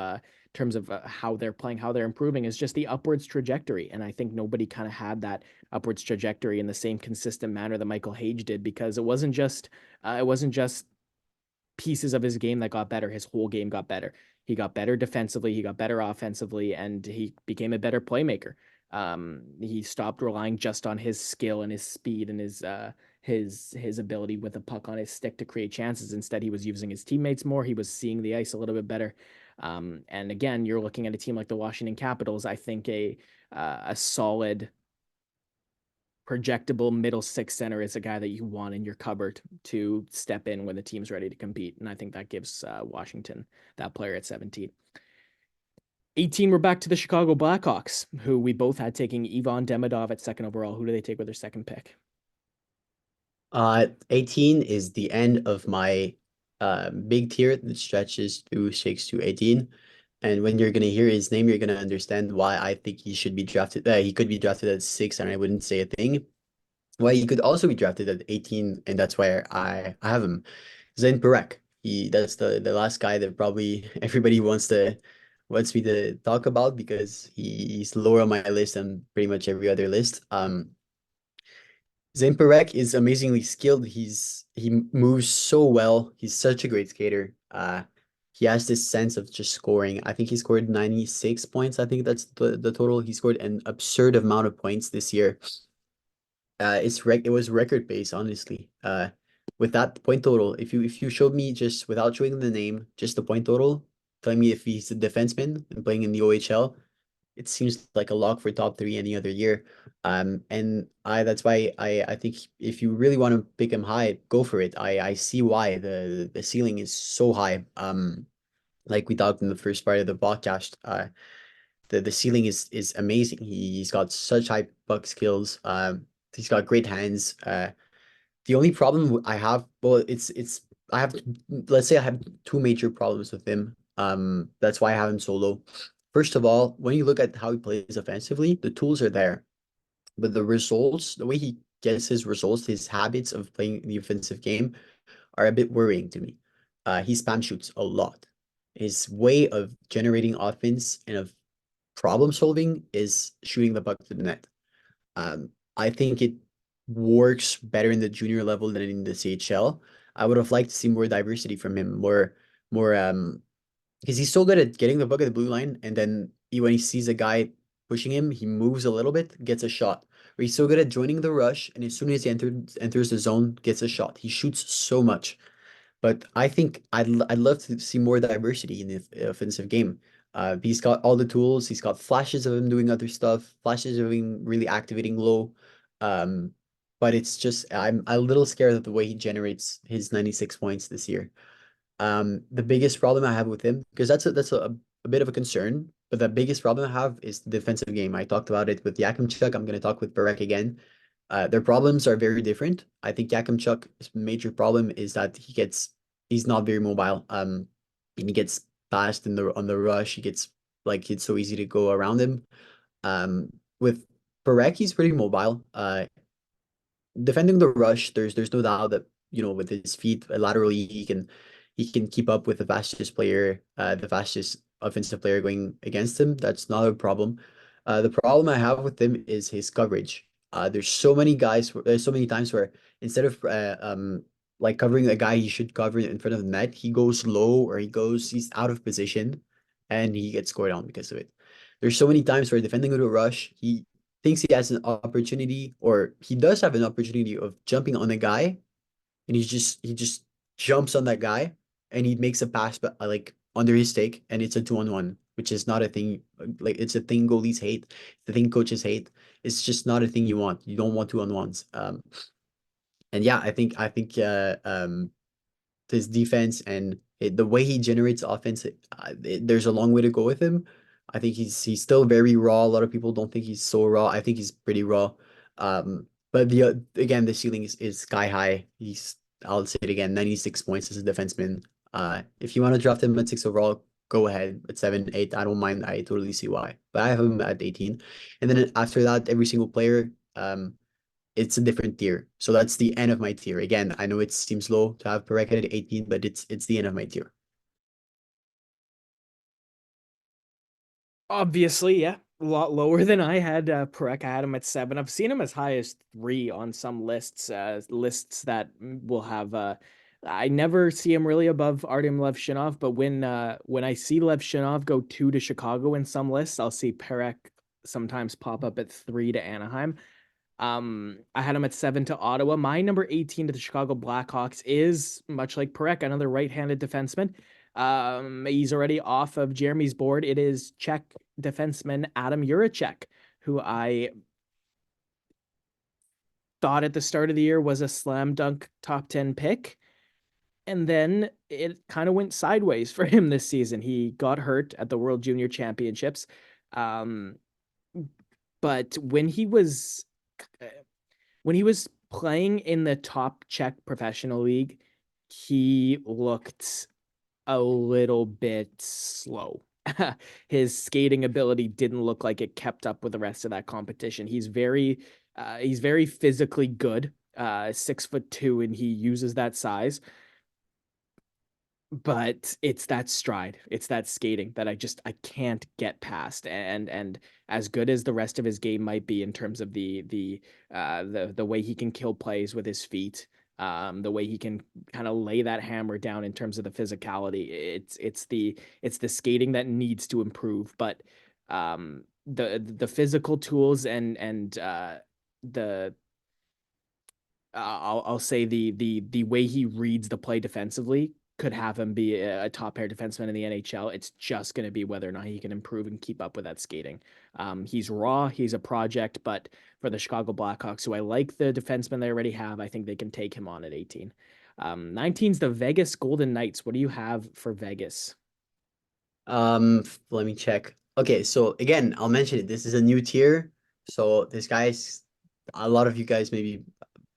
how they're playing, how they're improving, is just the upwards trajectory. And I think nobody kind of had that upwards trajectory in the same consistent manner that Michael Hage did, because it wasn't just pieces of his game that got better. His whole game got better. He got better defensively, he got better offensively, and he became a better playmaker. He stopped relying just on his skill and his speed and his ability with a puck on his stick to create chances. Instead, he was using his teammates more. He was seeing the ice a little bit better. And again, you're looking at a team like the Washington Capitals. I think a solid projectable middle six center is a guy that you want in your cupboard to step in when the team's ready to compete. And I think that gives Washington that player at 17. 18, we're back to the Chicago Blackhawks, who we both had taking Ivan Demidov at second overall. Who do they take with their second pick? 18 is the end of my big tier that stretches through 6 to 18. And when you're gonna hear his name, you're gonna understand why I think he should be drafted. He could be drafted at 6, and I wouldn't say a thing. Why he could also be drafted at 18, and that's where I have him. Zain Parekh. That's the last guy that probably everybody wants me to talk about, because he's lower on my list than pretty much every other list. Zain Parekh is amazingly skilled. He moves so well. He's such a great skater. He has this sense of just scoring. I think he scored 96 points. I think that's the total. He scored an absurd amount of points this year. It was record base, honestly. With that point total, if you showed me, just without showing the name, just the point total, telling me if he's a defenseman and playing in the OHL, it seems like a lock for top 3 any other year. And that's why I think if you really want to pick him high, go for it. I see why the ceiling is so high. Like we talked in the first part of the podcast, the ceiling is amazing. He's got such high puck skills. He's got great hands. The only problem I have, well, it's I have, let's say I have two major problems with him. That's why I have him so low. First of all, when you look at how he plays offensively, the tools are there, but the results, the way he gets his results, his habits of playing the offensive game are a bit worrying to me. He spam shoots a lot. His way of generating offense and of problem solving is shooting the puck to the net. I think works better in the junior level than in the CHL. I would have liked to see more diversity from him, more because he's so good at getting the puck at the blue line, and then when he sees a guy pushing him, he moves a little bit, gets a shot. Or he's so good at joining the rush, and as soon as he enters the zone, gets a shot. He shoots so much. But I think I'd love to see more diversity in the offensive game. He's got all the tools. He's got flashes of him doing other stuff, flashes of him really activating low. Um, but it's just I'm a little scared of the way he generates his 96 points this year. The biggest problem I have with him, because that's a bit of a concern, but the biggest problem I have is the defensive game. I talked about it with Yakimchuk. I'm going to talk with Barek again. Their problems are very different. I think Yakimchuk's major problem is that he's not very mobile. And he gets fast in the on the rush. He gets like it's so easy to go around him. With Barek, he's pretty mobile. Defending the rush, there's no doubt that with his feet laterally he can keep up with the fastest offensive player going against him. That's not a problem. The problem I have with him is his coverage. There's so many times where instead of like covering a guy he should cover in front of the net, he goes low or he's out of position and he gets scored on because of it. There's so many times where defending with a rush, he thinks he has an opportunity, or he does have an opportunity of jumping on a guy, and he just jumps on that guy, and he makes a pass, but like under his stake, and it's a 2-on-1, which is not a thing. Like it's a thing goalies hate, the thing coaches hate. It's just not a thing you want. You don't want 2-on-1s. And yeah, I think his defense and the way he generates offense, there's a long way to go with him. I think he's still very raw. A lot of people don't think he's so raw. I think he's pretty raw. But again, the ceiling is sky high. I'll say it again, 96 points as a defenseman. If you want to draft him at 6 overall, go ahead at 7, 8. I don't mind. I totally see why. But I have him at 18. And then after that, every single player, it's a different tier. So that's the end of my tier. Again, I know it seems low to have Parekh at 18, but it's the end of my tier. Obviously, yeah, a lot lower than I had. Parekh, I had him at 7. I've seen him as high as 3 on some lists that will have. I never see him really above Artem Levshinov, but when I see Levshinov go 2 to Chicago in some lists, I'll see Parekh sometimes pop up at 3 to Anaheim. I had him at 7 to Ottawa. My number 18 to the Chicago Blackhawks is much like Parekh, another right-handed defenseman. He's already off of Jeremy's board. It is Czech defenseman Adam Juracek, who I thought at the start of the year was a slam dunk top 10 pick. And then it kind of went sideways for him this season. He got hurt at the World Junior Championships. But when he was playing in the top Czech professional league, he looked a little bit slow. His skating ability didn't look like it kept up with the rest of that competition. He's very physically good, 6'2", and he uses that size. But it's that stride, it's that skating that I can't get past. And as good as the rest of his game might be in terms of the way he can kill plays with his feet, the way he can kind of lay that hammer down in terms of the physicality, it's the skating that needs to improve. But the physical tools and the I'll say the way he reads the play defensively could have him be a top pair defenseman in the NHL. It's just going to be whether or not he can improve and keep up with that skating. He's raw. He's a project, but for the Chicago Blackhawks, who I like the defenseman they already have, I think they can take him on at 18. 19's the Vegas Golden Knights. What do you have for Vegas? Let me check. Okay, so again, I'll mention it. This is a new tier. So this guy's a lot of you guys maybe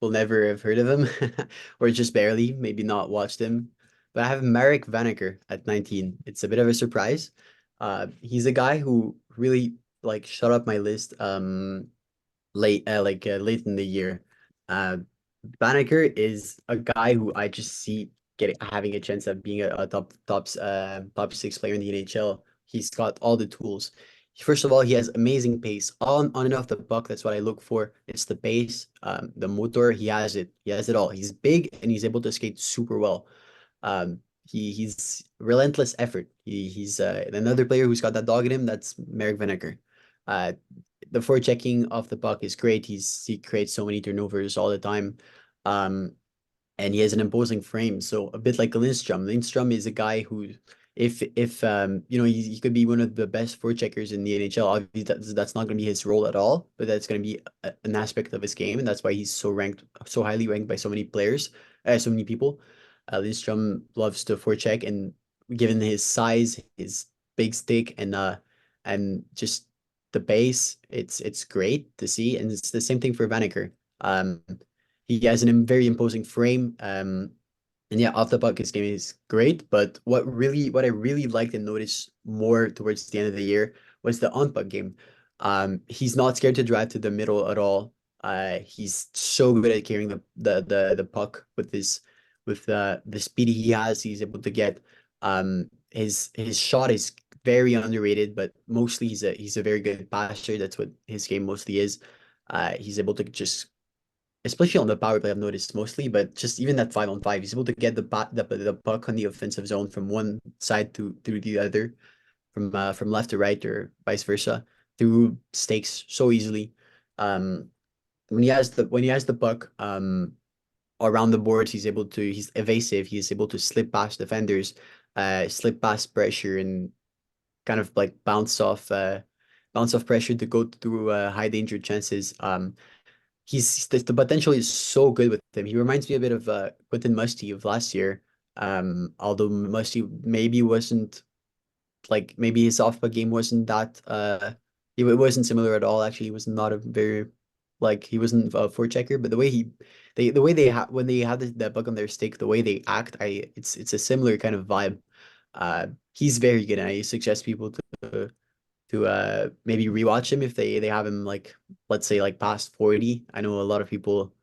will never have heard of him or just barely, maybe not watched him. But I have Marek Vanacker at 19. It's a bit of a surprise. He's a guy who really like shut up my list late in the year. Uh Banneker is a guy who I just see having a chance of being a top 6 player in the NHL. He's got all the tools. First of all, he has amazing pace on and off the puck. That's what I look for. It's the pace, the motor. He has it. He has it all. He's big and he's able to skate super well. He's relentless effort. He's another player who's got that dog in him. That's Merrick Vinegar. Uh, the forechecking off the puck is great. He creates so many turnovers all the time. Um, and he has an imposing frame. So a bit like Lindstrom. Lindstrom is a guy who, if you know, he could be one of the best forecheckers in the NHL. Obviously, that's not going to be his role at all, but that's going to be an aspect of his game, and that's why he's so highly ranked by so many players, so many people. Lindstrom loves to forecheck, and given his size, his big stick, and just the base, it's great to see, and it's the same thing for Vaneker. He has a very imposing frame. And yeah, off the puck, his game is great. But what I really liked and noticed more towards the end of the year was the on puck game. He's not scared to drive to the middle at all. He's so good at carrying the puck with the speed he has. He's able to get his shot is very underrated, but mostly he's a very good passer. That's what his game mostly is. He's able to just, especially on the power play, I've noticed mostly, but just even that 5-on-5, he's able to get the puck on the offensive zone from one side to the other, from left to right or vice versa, through stakes so easily. Um, when he has the puck around the boards, he's evasive. He's able to slip past defenders, slip past pressure, and kind of like bounce off pressure to go through high danger chances. The potential is so good with him. He reminds me a bit of Quentin Musty of last year. Although Musty maybe wasn't, like, maybe his off game wasn't that it wasn't similar at all. Actually, he was not a very, like, he wasn't a forechecker, but the way they have when they have the puck on their stick, the way they act, it's a similar kind of vibe. He's very good, and I suggest people to maybe rewatch him if they have him, like, let's say, like past 40. I know a lot of people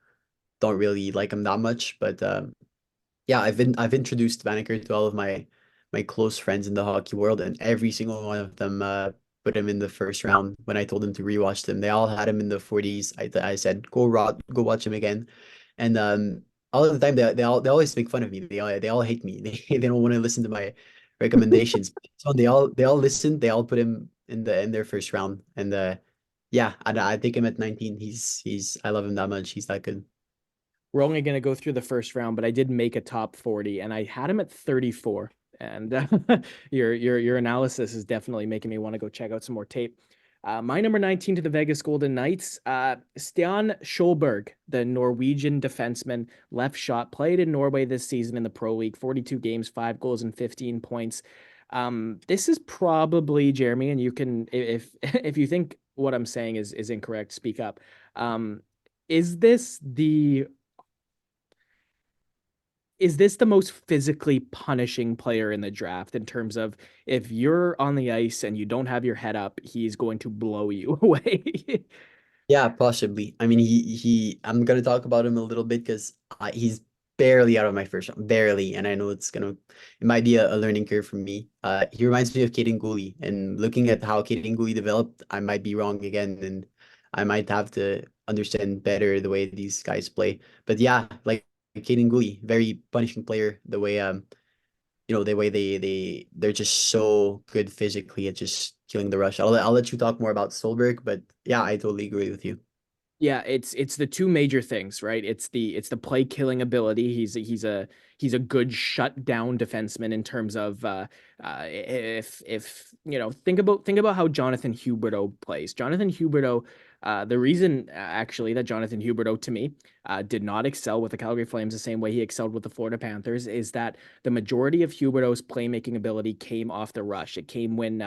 don't really like him that much, but yeah, I've introduced Vaneker to all of my close friends in the hockey world, and every single one of them put him in the first round when I told them to rewatch them. They all had him in the 40s. I said go watch him again, and all of the time they always make fun of me. They all hate me. They don't want to listen to my recommendations. So they all listen. They all put him in their first round, and yeah, I take him at 19. He's I love him that much. He's that good. We're only going to go through the first round, but I did make a top 40 and I had him at 34. And your analysis is definitely making me want to go check out some more tape. My number 19 to the Vegas Golden Knights, Stian Schulberg, the Norwegian defenseman, left shot, played in Norway this season in the Pro League, 42 games, 5 goals and 15 points. This is probably, Jeremy, and you can, if you think what I'm saying is incorrect, speak up. Is this the is this the most physically punishing player in the draft in terms of if you're on the ice and you don't have your head up, he's going to blow you away? Yeah, possibly. I mean, I'm gonna talk about him a little bit because he's barely out of my first round, barely, and I know it might be a learning curve for me. He reminds me of Kaden Gooley, and looking at how Kaden Gooley developed, I might be wrong again, and I might have to understand better the way these guys play. But yeah, like Kaden Gooley, very punishing player. The way they're just so good physically at just killing the rush. I'll let you talk more about Solberg, but yeah, I totally agree with you. Yeah, it's the two major things, right? It's the play killing ability. He's a good shut down defenseman in terms of if think about how Jonathan Huberdeau plays. Jonathan Huberdeau, the reason actually that Jonathan Huberdeau to me did not excel with the Calgary Flames the same way he excelled with the Florida Panthers is that the majority of Huberdeau's playmaking ability came off the rush. It came when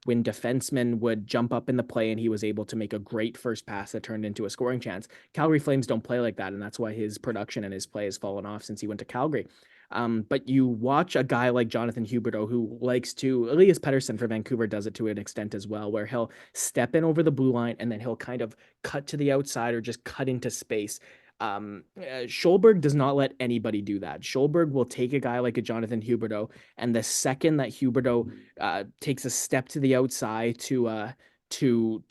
defensemen would jump up in the play and he was able to make a great first pass that turned into a scoring chance. Calgary Flames don't play like that, and that's why his production and his play has fallen off since he went to Calgary. But you watch a guy like Jonathan Huberdeau who likes to, Elias Pettersson for Vancouver does it to an extent as well, where he'll step in over the blue line and then he'll kind of cut to the outside or just cut into space. Schulberg does not let anybody do that. Schulberg will take a guy like a Jonathan Huberdeau, and the second that Huberdeau takes a step to the outside to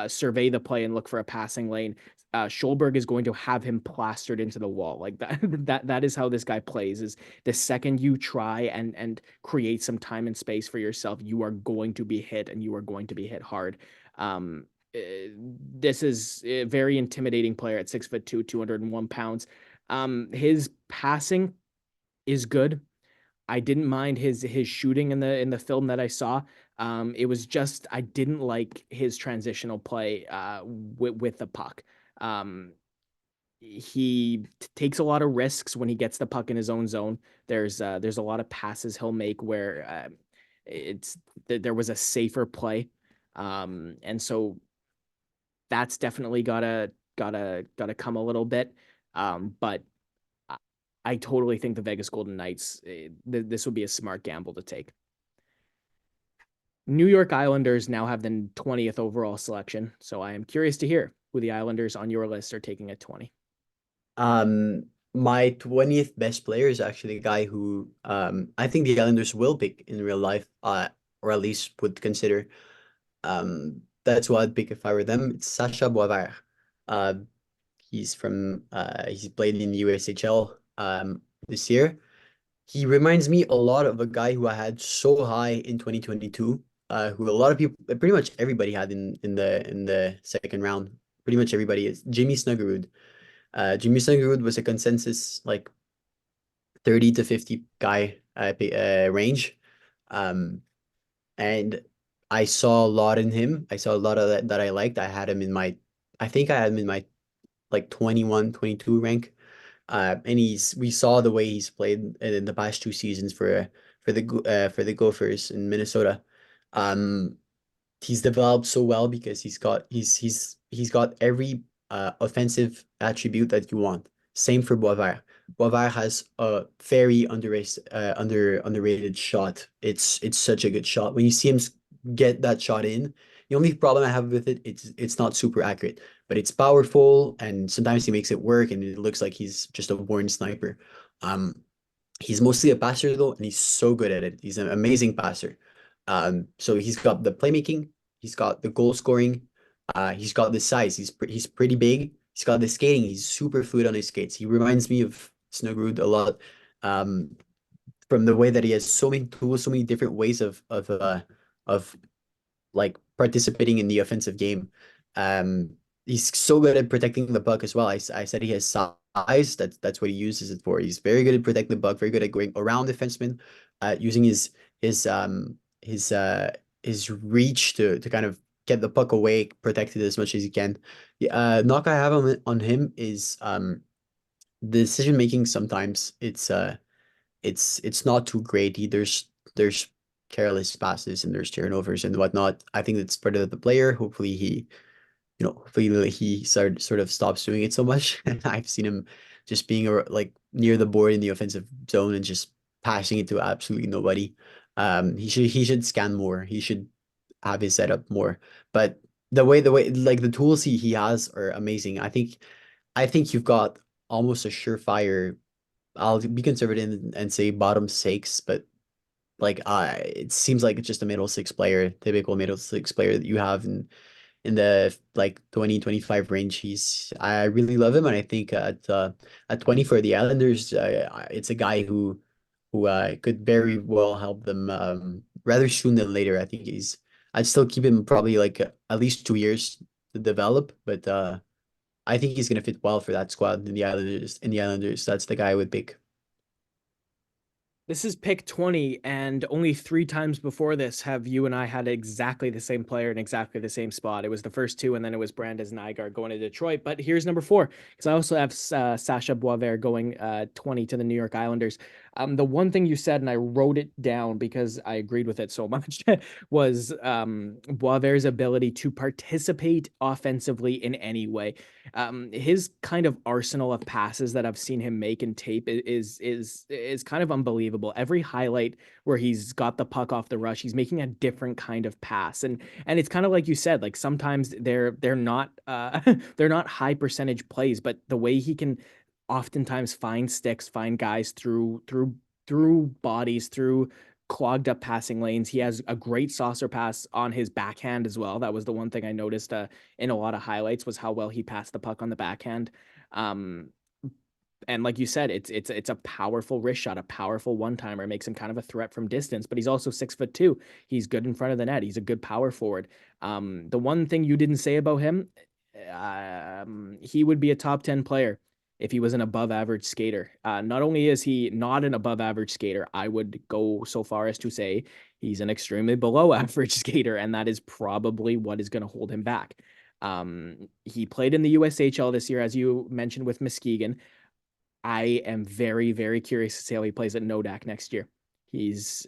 survey the play and look for a passing lane, Schulberg is going to have him plastered into the wall. Like that, that is how this guy plays. Is the second you try and create some time and space for yourself, you are going to be hit, and you are going to be hit hard. This is a very intimidating player at 6'2", 201 pounds. His passing is good. I didn't mind his shooting in the film that I saw. It was just I didn't like his transitional play with the puck. He takes a lot of risks when he gets the puck in his own zone. There's a lot of passes he'll make where there was a safer play, and so that's definitely gotta come a little bit. But I totally think the Vegas Golden Knights, this would be a smart gamble to take. New York Islanders now have the 20th overall selection, so I am curious to hear who the Islanders on your list are taking at 20. My 20th best player is actually a guy who I think the Islanders will pick in real life, or at least would consider. That's what I'd pick if I were them. It's Sacha Boisvert. He's he's played in the USHL this year. He reminds me a lot of a guy who I had so high in 2022, who a lot of people, pretty much everybody had in the second round. Pretty much everybody is Jimmy Snuggerud. Jimmy Snuggerud was a consensus like 30 to 50 guy range. And I saw a lot in him. I saw a lot of that I liked. I think I had him in my like 21, 22 rank. And we saw the way he's played in the past 2 seasons for the Gophers in Minnesota. He's developed so well because he's got every offensive attribute that you want. Same for Boisvert. Boisvert has a very underrated shot. It's such a good shot. When you see him get that shot in, the only problem I have with it's not super accurate, but it's powerful, and sometimes he makes it work, and it looks like he's just a born sniper. He's mostly a passer though, and he's so good at it. He's an amazing passer. So he's got the playmaking, he's got the goal scoring, he's got the size. He's pretty big. He's got the skating. He's super fluid on his skates. He reminds me of Snuggerud a lot, from the way that he has so many tools, so many different ways of like participating in the offensive game. Um, he's so good at protecting the puck as well. I said he has size. That's what he uses it for. He's very good at protecting the puck. Very good at going around defensemen, using his his reach to kind of get the puck away, protect it as much as he can. Knock I have on him is the decision making. Sometimes it's not too great. There's careless passes and there's turnovers and whatnot. I think that's part of the player. Hopefully he sort of stops doing it so much. I've seen him just being like near the board in the offensive zone and just passing it to absolutely nobody. He should scan more. He should have his setup more. But the way like the tools he has are amazing. I think you've got almost a surefire. I'll be conservative and say bottom six, but like it seems like it's just a middle six player, typical middle six player that you have in the like 20-25 range. I really love him, and I think at 20 for the Islanders, it's a guy who could very well help them rather soon than later. I think I'd still keep him probably like at least 2 years to develop, but I think he's gonna fit well for that squad in the Islanders. That's the guy I would pick. This is pick 20, and only 3 times before this have you and I had exactly the same player in exactly the same spot. It was the first two, and then it was Brandes Nygaard going to Detroit. But here's number 4, because I also have Sacha Boisvert going 20 to the New York Islanders. The one thing you said, and I wrote it down because I agreed with it so much, was Boisvert's ability to participate offensively in any way. His kind of arsenal of passes that I've seen him make in tape is kind of unbelievable. Every highlight where he's got the puck off the rush, he's making a different kind of pass, and it's kind of like you said, like sometimes they're not they're not high percentage plays, but the way he can oftentimes find sticks, find guys through bodies, through clogged up passing lanes. He has a great saucer pass on his backhand as well. That was the one thing I noticed in a lot of highlights, was how well he passed the puck on the backhand. And like you said, it's a powerful wrist shot, a powerful one-timer, makes him kind of a threat from distance, but he's also 6'2". He's good in front of the net. He's a good power forward. The one thing you didn't say about him, he would be a top 10 player if he was an above average skater. Not only is he not an above average skater, I would go so far as to say he's an extremely below average skater, and that is probably what is going to hold him back. He played in the USHL this year, as you mentioned, with Muskegon. I am very, very curious to see how he plays at Nodak next year. It's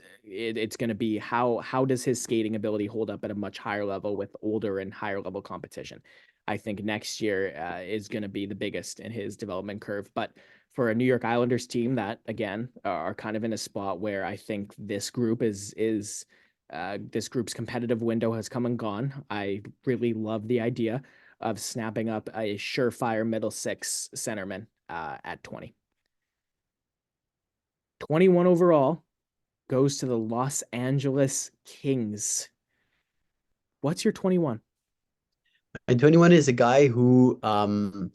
going to be how does his skating ability hold up at a much higher level with older and higher level competition. I think next year is going to be the biggest in his development curve. But for a New York Islanders team that, again, are kind of in a spot where I think this group is this group's competitive window has come and gone. I really love the idea of snapping up a surefire middle six centerman at 20. 21 overall goes to the Los Angeles Kings. What's your 21? And 21 is a guy who can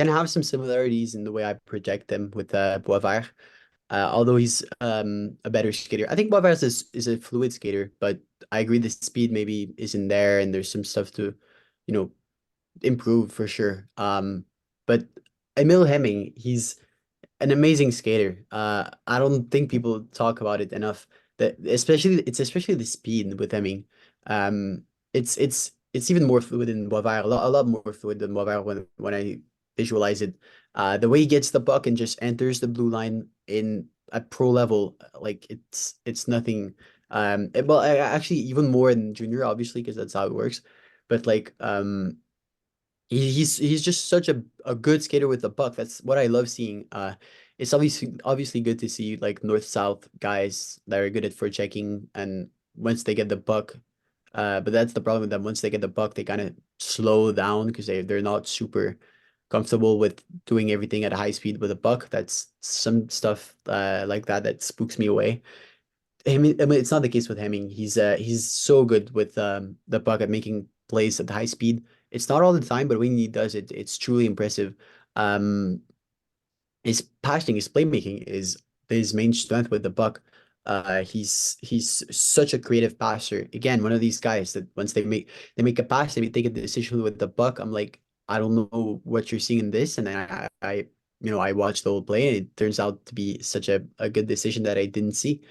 have some similarities in the way I project him with Boisvert. Although he's a better skater. I think Boisvert is a fluid skater, but I agree the speed maybe isn't there, and there's some stuff to, you know, improve for sure. But Emil Hemming, he's an amazing skater. I don't think people talk about it enough. That especially the speed with Hemming. Um, it's even more fluid than Boisvert, a lot more fluid than Boisvert when I visualize it. The way he gets the puck and just enters the blue line in at pro level, like it's nothing. Well, actually even more in junior, obviously, because that's how it works. But like, he's just such a good skater with the puck. That's what I love seeing. It's obviously good to see like north-south guys that are good at forechecking, and once they get the puck, but that's the problem with them. Once they get the puck, they kind of slow down because they're not super comfortable with doing everything at high speed with a puck. That's some stuff like that spooks me away. I mean, it's not the case with Hemming. He's so good with the puck at making plays at high speed. It's not all the time, but when he does it, it's truly impressive. Um, his passing, his playmaking is his main strength with the puck. He's such a creative passer. Again, one of these guys that once they make a pass, they take a decision with the puck. I'm like, I don't know what you're seeing in this, and then I watched the whole play, and it turns out to be such a good decision that I didn't see.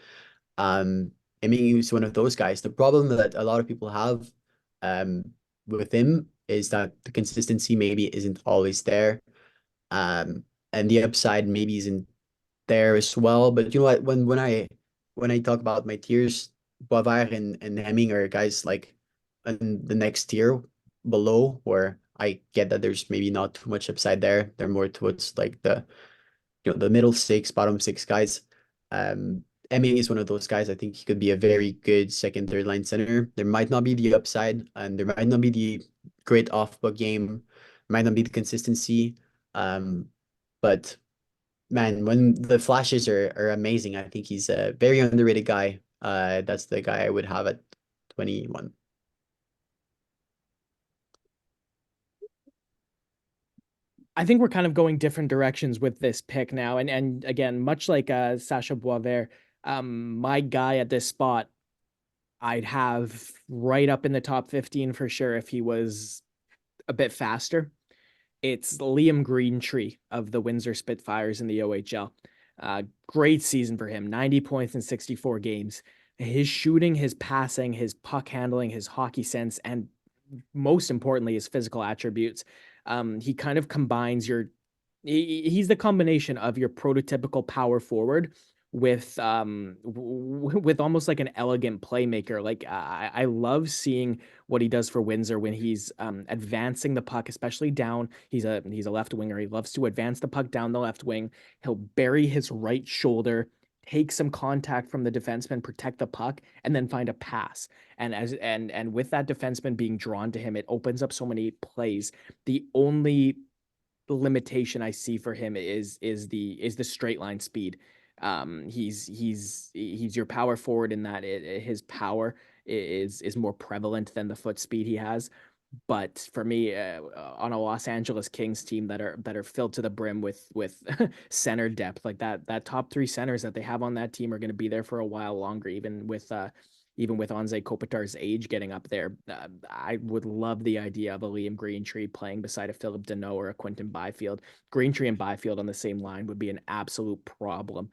Um, I mean, he's one of those guys. The problem that a lot of people have um, with him is that the consistency maybe isn't always there. Um, and the upside maybe isn't there as well. But you know what? When I talk about my tiers, Boisvert and Hemming are guys like in the next tier below, where I get that there's maybe not too much upside there. They're more towards like the middle six, bottom six guys. Emmy is one of those guys. I think he could be a very good second, third line center. There might not be the upside, and there might not be the great off puck game, might not be the consistency. But man, when the flashes are amazing, I think he's a very underrated guy. That's the guy I would have at 21. I think we're kind of going different directions with this pick now. And again, much like Sasha Boisvert, my guy at this spot, I'd have right up in the top 15 for sure if he was a bit faster. It's Liam Greentree of the Windsor Spitfires in the OHL. Great season for him, 90 points in 64 games. His shooting, his passing, his puck handling, his hockey sense, and most importantly, his physical attributes. He kind of combines he's the combination of your prototypical power forward with with almost like an elegant playmaker. Like I love seeing what he does for Windsor when he's advancing the puck, especially down. He's a left winger. He loves to advance the puck down the left wing. He'll bury his right shoulder, take some contact from the defenseman, protect the puck, and then find a pass. And with that defenseman being drawn to him, it opens up so many plays. The only limitation I see for him is the straight line speed. He's your power forward in that his power is more prevalent than the foot speed he has. But for me, on a Los Angeles Kings team that are filled to the brim with center depth, like that top three centers that they have on that team are going to be there for a while longer, even with Anze Kopitar's age getting up there. I would love the idea of a Liam Greentree playing beside a Philip Deneau or a Quinton Byfield. Greentree and Byfield on the same line would be an absolute problem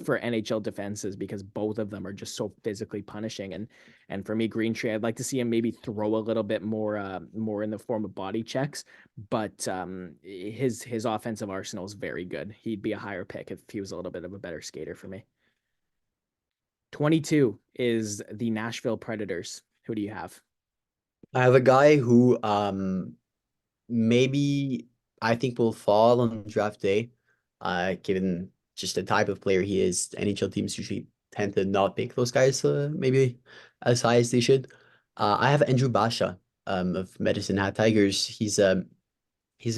for NHL defenses because both of them are just so physically punishing. And for me, Greentree, I'd like to see him maybe throw a little bit more in the form of body checks, but his offensive arsenal is very good. He'd be a higher pick if he was a little bit of a better skater for me. 22 is the Nashville Predators. Who do you have? I have a guy who maybe I think will fall on draft day, given just the type of player he is. NHL teams usually tend to not pick those guys maybe as high as they should. I have Andrew Basha of Medicine Hat Tigers. He's a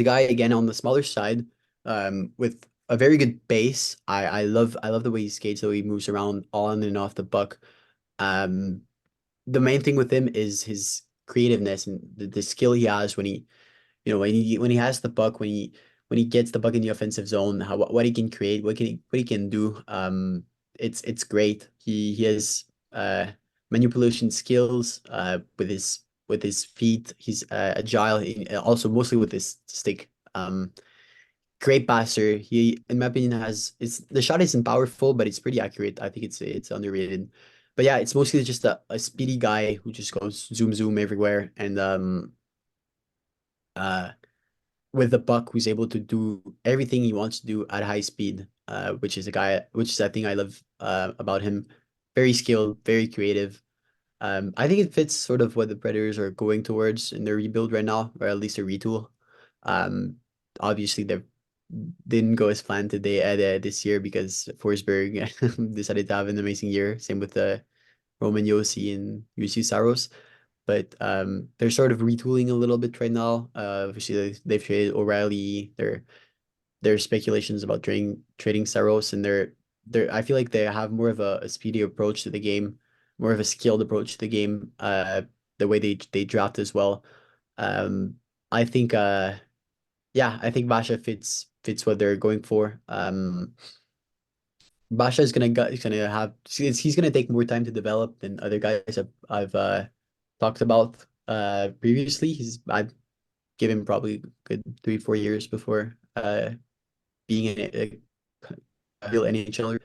guy again on the smaller side with a very good base. I love the way he skates, the way he moves around on and off the puck. Um, the main thing with him is his creativeness and the skill he has when he when he has the puck, when he gets the puck in the offensive zone, what he can create, what he can do. It's great. He has manipulation skills with his feet. He's agile, also mostly with his stick. Great passer. He, in my opinion, has it's the shot isn't powerful, but it's pretty accurate. I think it's underrated. But yeah, it's mostly just a speedy guy who just goes zoom zoom everywhere and uh with the puck who's able to do everything he wants to do at high speed, which is a thing I love about him. Very skilled, very creative. I think it fits sort of what the Predators are going towards in their rebuild right now, or at least a retool. Um, Obviously they didn't go as planned today this year because Forsberg decided to have an amazing year. Same with Roman Yossi and UC Saros. But they're sort of retooling a little bit right now. Obviously, they've traded O'Reilly. There's speculations about trading Saros, and I feel like they have more of a speedy approach to the game, more of a skilled approach to the game. The way they draft as well. Um, I think yeah, I think Basha fits what they're going for. Basha is gonna have he's gonna take more time to develop than other guys I've talked about previously. I'd give him probably good 3-4 years before being a real NHLer.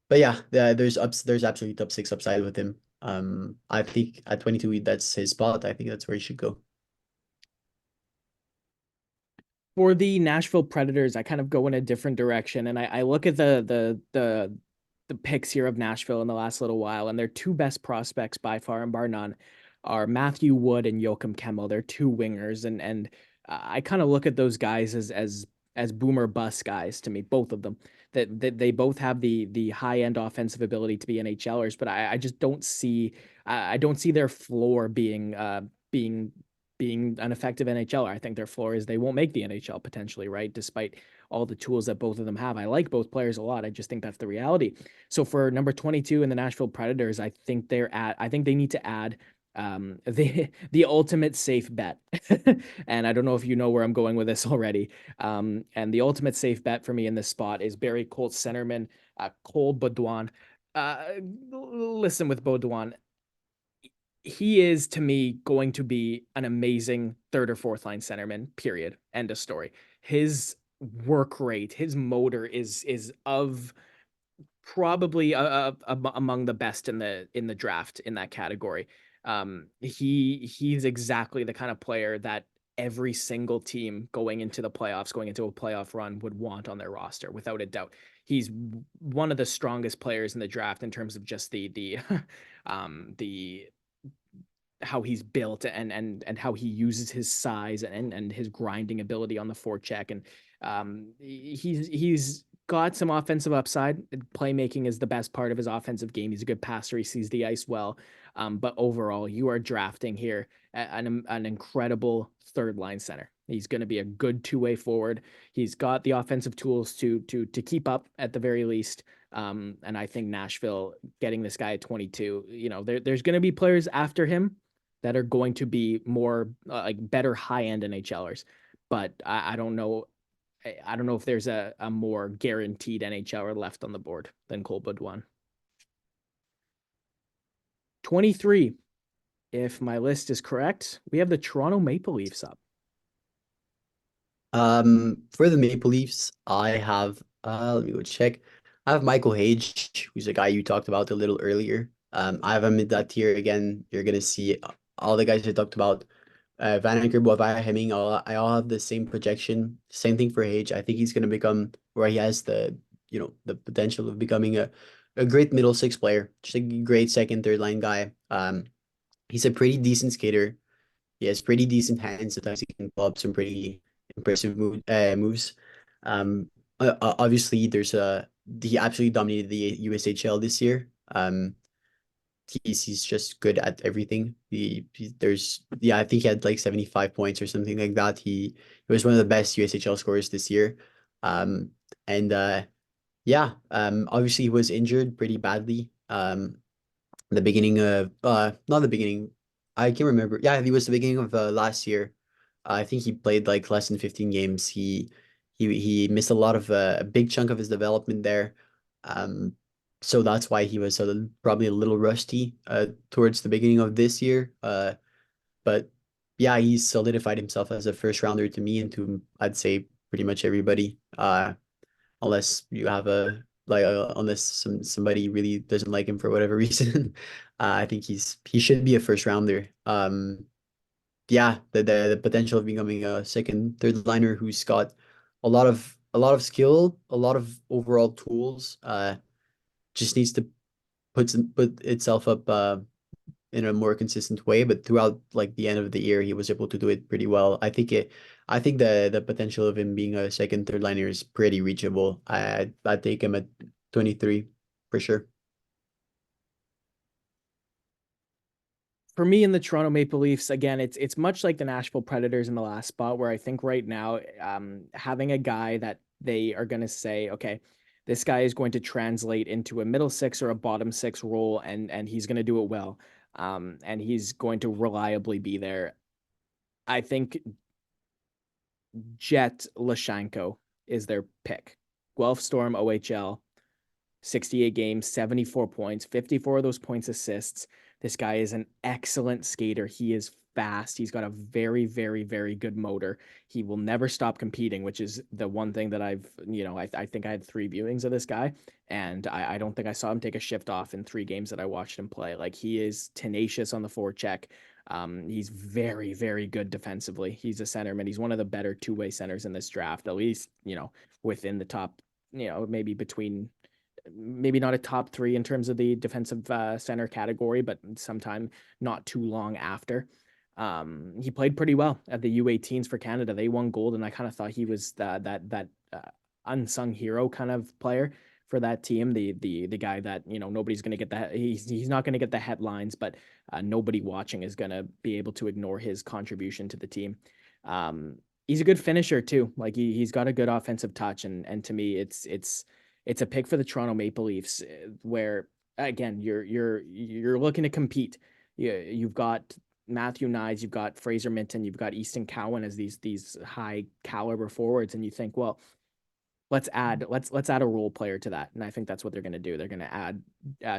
But yeah, there's absolutely top six upside with him. I think at 22 that's his spot. I think that's where he should go. For the Nashville Predators, I kind of go in a different direction, and I look at the picks here of Nashville in the last little while, and their two best prospects by far and bar none are Matthew Wood and Joachim Kemmel. They're two wingers, and I kind of look at those guys as boomer bust guys to me, both of them. That they both have the high end offensive ability to be NHLers, but I just I don't see their floor being an effective NHLer. I think their floor is they won't make the NHL potentially, right? Despite all the tools that both of them have. I like both players a lot. I just think that's the reality. So for number 22 in the Nashville Predators, I think they need to add the ultimate safe bet. And I don't know if you know where I'm going with this already. And the ultimate safe bet for me in this spot is Barrie Colts centerman Cole Baudouin. Listen, with Baudouin, he is to me going to be an amazing third or fourth line centerman, period. End of story. His work rate, his motor is of probably among the best in the draft in that category. He's exactly the kind of player that every single team going into the playoffs, going into a playoff run would want on their roster, without a doubt. He's one of the strongest players in the draft in terms of just the how he's built and how he uses his size and his grinding ability on the forecheck. And he's got some offensive upside. Playmaking is the best part of his offensive game. He's a good passer. He sees the ice well. But overall, you are drafting here an incredible third line center. He's going to be a good two-way forward. He's got the offensive tools to keep up at the very least. And I think Nashville getting this guy at 22, there's going to be players after him that are going to be more like better high end NHLers. But I don't know. I don't know if there's a more guaranteed NHLer left on the board than Cole Baudouin. 23. If my list is correct, we have the Toronto Maple Leafs up. For the Maple Leafs, I have let me go check. I have Michael Hage, who's a guy you talked about a little earlier. I have him in that tier again. You're gonna see all the guys I talked about. Vancouver, Boivin, Hemming, I all have the same projection. Same thing for Hage. I think he's gonna become where he has the potential of becoming a great middle six player, just a great second, third line guy. He's a pretty decent skater. He has pretty decent hands. Sometimes he can pull up some pretty impressive moves. Obviously, he absolutely dominated the USHL this year. He's just good at everything. I think he had like 75 points or something like that. He was one of the best USHL scorers this year. And yeah, obviously he was injured pretty badly. The beginning of not the beginning, I can't remember. Yeah, it was the beginning of last year. I think he played like less than 15 games. He missed a big chunk of his development there. Um, so that's why he was probably a little rusty towards the beginning of this year. But yeah, he's solidified himself as a first rounder to me and to I'd say pretty much everybody. Unless you have unless somebody really doesn't like him for whatever reason. I think he should be a first rounder. Yeah, the potential of becoming a second, third liner who's got a lot of skill, a lot of overall tools. Just needs to put itself up in a more consistent way. But throughout like the end of the year, he was able to do it pretty well. I think the potential of him being a second, third liner is pretty reachable. I'd take him at 23 for sure. For me in the Toronto Maple Leafs, again, it's much like the Nashville Predators in the last spot, where I think right now, having a guy that they are going to say, okay, this guy is going to translate into a middle six or a bottom six role, and he's going to do it well, and he's going to reliably be there. I think Jet Lashenko is their pick. Guelph Storm OHL, 68 games, 74 points, 54 of those points assists. This guy is an excellent skater. He is fast. He's got a very, very, very good motor. He will never stop competing, which is the one thing that I think I had 3 viewings of this guy, and I don't think I saw him take a shift off in 3 games that I watched him play. Like, he is tenacious on the forecheck. He's very, very good defensively. He's a centerman. He's one of the better two-way centers in this draft, at least, within the top, maybe between, maybe not a top 3 in terms of the defensive center category, but sometime not too long after. He played pretty well at the U18s for Canada. They won gold, and I kind of thought he was that unsung hero kind of player for that team. The guy that nobody's going to get that. He's not going to get the headlines, but nobody watching is going to be able to ignore his contribution to the team. He's a good finisher too. Like, he's got a good offensive touch, and to me, it's a pick for the Toronto Maple Leafs, where again you're looking to compete. You've got Matthew Knies, you've got Fraser Minton, you've got Easton Cowan as these high caliber forwards, and you think, well, let's add a role player to that, and I think that's what they're going to do. They're going to add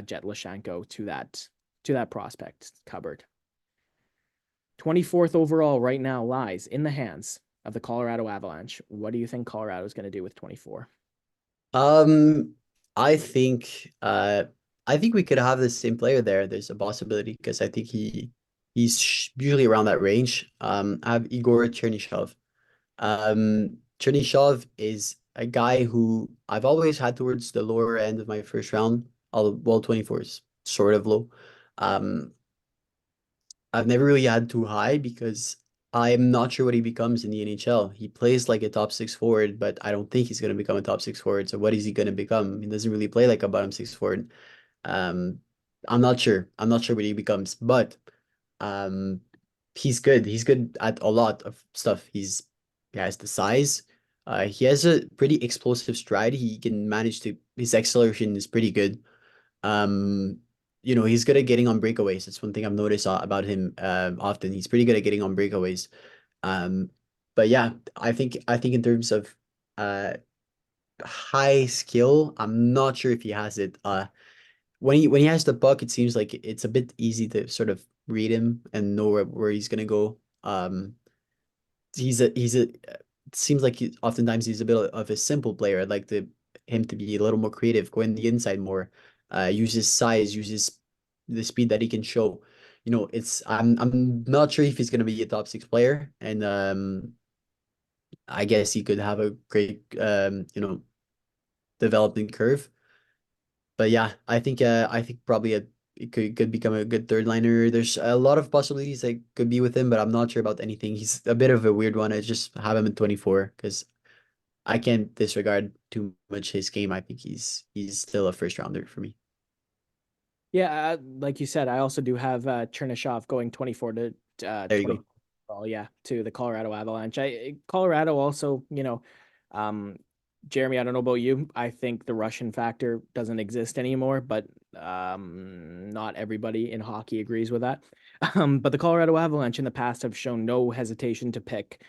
Jet Lashenko to that prospect cupboard. 24th overall right now lies in the hands of the Colorado Avalanche. What do you think Colorado is going to do with 24? Um, I think we could have the same player there. There's a possibility because I think he's usually around that range. I have Igor Chernyshov. Chernyshov is a guy who I've always had towards the lower end of my first round. Well, 24 is sort of low. I've never really had too high because I'm not sure what he becomes in the NHL. He plays like a top 6 forward, but I don't think he's going to become a top 6 forward. So what is he going to become? He doesn't really play like a bottom 6 forward. Um, I'm not sure. I'm not sure what he becomes, but um, he's good. He's good at a lot of stuff. He has the size. He has a pretty explosive stride. He can manage to his acceleration is pretty good. Um, he's good at getting on breakaways. That's one thing I've noticed about him often. He's pretty good at getting on breakaways. Um, but yeah, I think in terms of uh high skill, I'm not sure if he has it. When he has the puck, it seems like it's a bit easy to sort of read him and know where he's gonna go. He's a it seems like oftentimes he's a bit of a simple player. I'd like him to be a little more creative, go in the inside more, use his size, use the speed that he can show. I'm not sure if he's gonna be a top six player, and I guess he could have a great developing curve. But yeah, I think probably it could become a good third liner. There's a lot of possibilities that could be with him, but I'm not sure about anything. He's a bit of a weird one. I just have him in 24 because I can't disregard too much his game. I think he's still a first rounder for me. Yeah, like you said, I also do have Chernyshov going 24 to There you 20. go. Oh yeah, to the Colorado Avalanche. Colorado also, Jeremy, I don't know about you. I think the Russian factor doesn't exist anymore, but not everybody in hockey agrees with that. But the Colorado Avalanche in the past have shown no hesitation to pick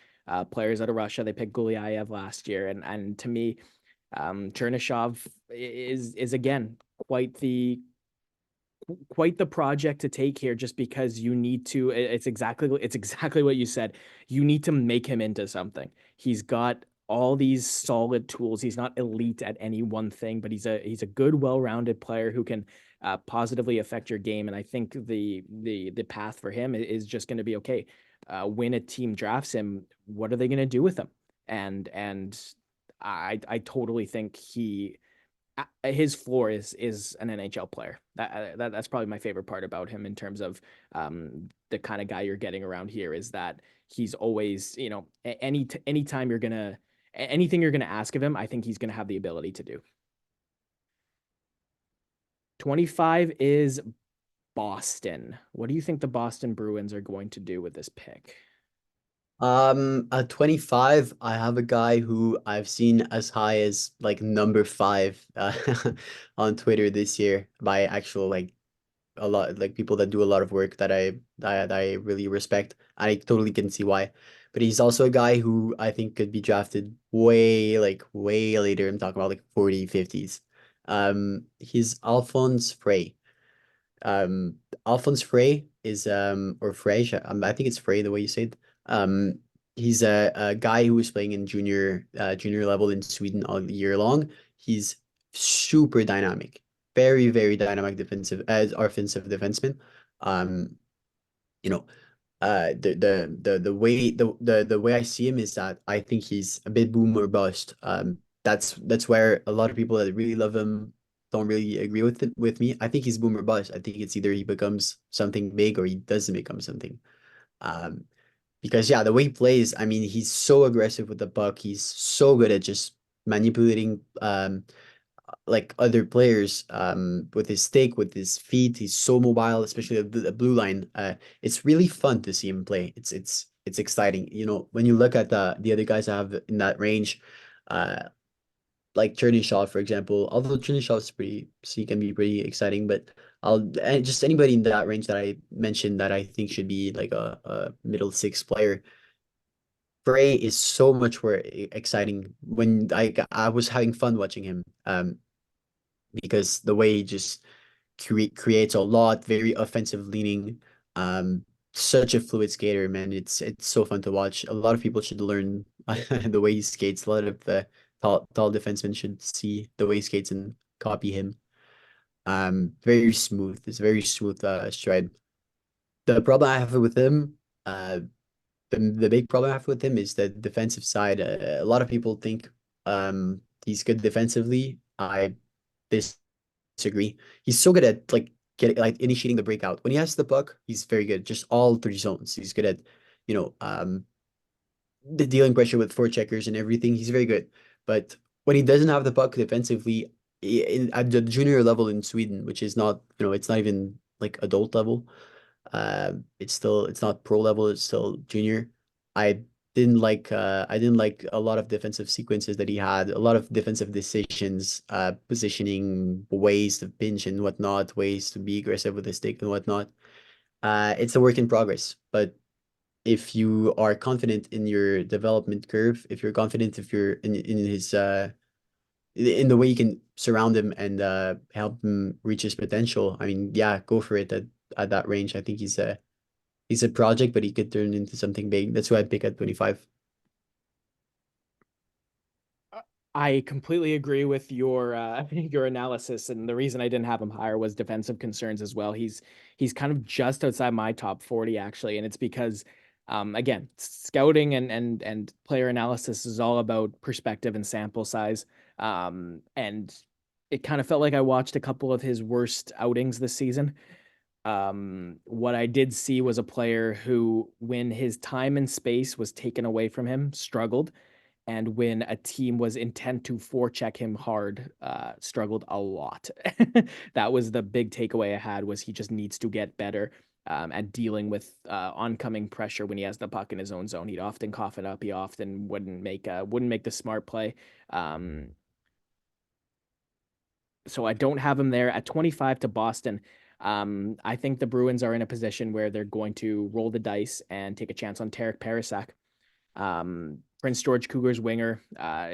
players out of Russia. They picked Gulyayev last year, and to me, Chernyshov is again quite the project to take here, just because you need to, it's exactly what you said. You need to make him into something. He's got all these solid tools. He's not elite at any one thing, but he's a good, well-rounded player who can positively affect your game. And I think the path for him is just going to be okay. When a team drafts him, what are they going to do with him? And I totally think his floor is an NHL player. That's probably my favorite part about him in terms of the kind of guy you're getting around here, is that he's always, anytime anything you're gonna ask of him, I think he's gonna have the ability to do. 25 is Boston. What do you think the Boston Bruins are going to do with this pick? At 25, I have a guy who I've seen as high as like number five on Twitter this year by actual like a lot like people that do a lot of work that I really respect. I totally can see why. But he's also a guy who I think could be drafted way later. I'm talking about like 40, 50s. He's Alphonse Frey. Um, Alphonse Frey is or Frey, I think it's Frey the way you say it. He's a guy who was playing in junior level in Sweden all year long. He's super dynamic, very dynamic defensive as offensive defenseman. Um, you know, the way I see him is that I think he's a bit boom or bust. That's where a lot of people that really love him don't really agree with me. I think he's boom or bust. I think it's either he becomes something big or he doesn't become something. Um, because yeah, the way he plays, I mean, he's so aggressive with the puck. He's so good at just manipulating like other players with his stick, with his feet. He's so mobile, especially the blue line. It's really fun to see him play. It's exciting. When you look at the other guys I have in that range, uh, like Chernyshov, for example. Although Chernyshov is pretty, so he can be pretty exciting, but just anybody in that range that I mentioned that I think should be like a middle six player. Bray is so much more exciting when I was having fun watching him. Because the way he just creates a lot, very offensive leaning. Um, Such a fluid skater, man. It's so fun to watch. A lot of people should learn the way he skates. A lot of the tall defensemen should see the way he skates and copy him. Very smooth. It's very smooth stride. The problem I have with him, the big problem I have with him is the defensive side. A lot of people think he's good defensively. I disagree. He's so good at initiating the breakout. When he has the puck, he's very good. Just all three zones. He's good at, you know, um the dealing pressure with forecheckers and everything. He's very good. But when he doesn't have the puck defensively, at the junior level in Sweden, which is not, it's not even like adult level. It's not pro level, it's still junior. I I didn't like a lot of defensive sequences that he had, a lot of defensive decisions, positioning, ways to pinch and whatnot, ways to be aggressive with the stick and whatnot. It's a work in progress, but if you are confident in your development curve, if you're confident if you're in his in the way you can surround him and help him reach his potential, I mean, yeah, go for it at that range. I think he's a project, but he could turn into something big. That's why I pick at 25. I completely agree with your your analysis, and the reason I didn't have him higher was defensive concerns as well. He's kind of just outside my top 40 actually, and it's because again, scouting and player analysis is all about perspective and sample size. And it kind of felt like I watched a couple of his worst outings this season. What I did see was a player who, when his time and space was taken away from him, struggled, and when a team was intent to forecheck him hard, struggled a lot. That was the big takeaway I had, was he just needs to get better at dealing with oncoming pressure when he has the puck in his own zone. He'd often cough it up. He often wouldn't make the smart play. So I don't have him there at 25 to Boston. I think the Bruins are in a position where they're going to roll the dice and take a chance on Tarek Parasak. Prince George Cougars winger.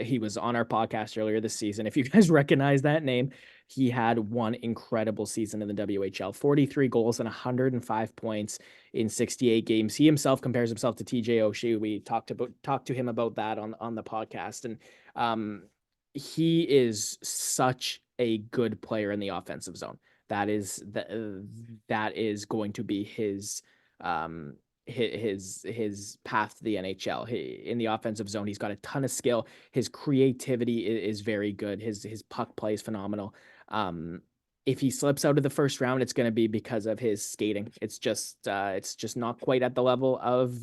He was on our podcast earlier this season. If you guys recognize that name, he had one incredible season in the WHL, 43 goals and 105 points in 68 games. He himself compares himself to TJ Oshie. We talked to him about that on the podcast. And he is such a good player in the offensive zone. That is going to be his path to the NHL. In the offensive zone, he's got a ton of skill. His creativity is very good. His puck play is phenomenal. If he slips out of the first round, it's going to be because of his skating. It's just not quite at the level of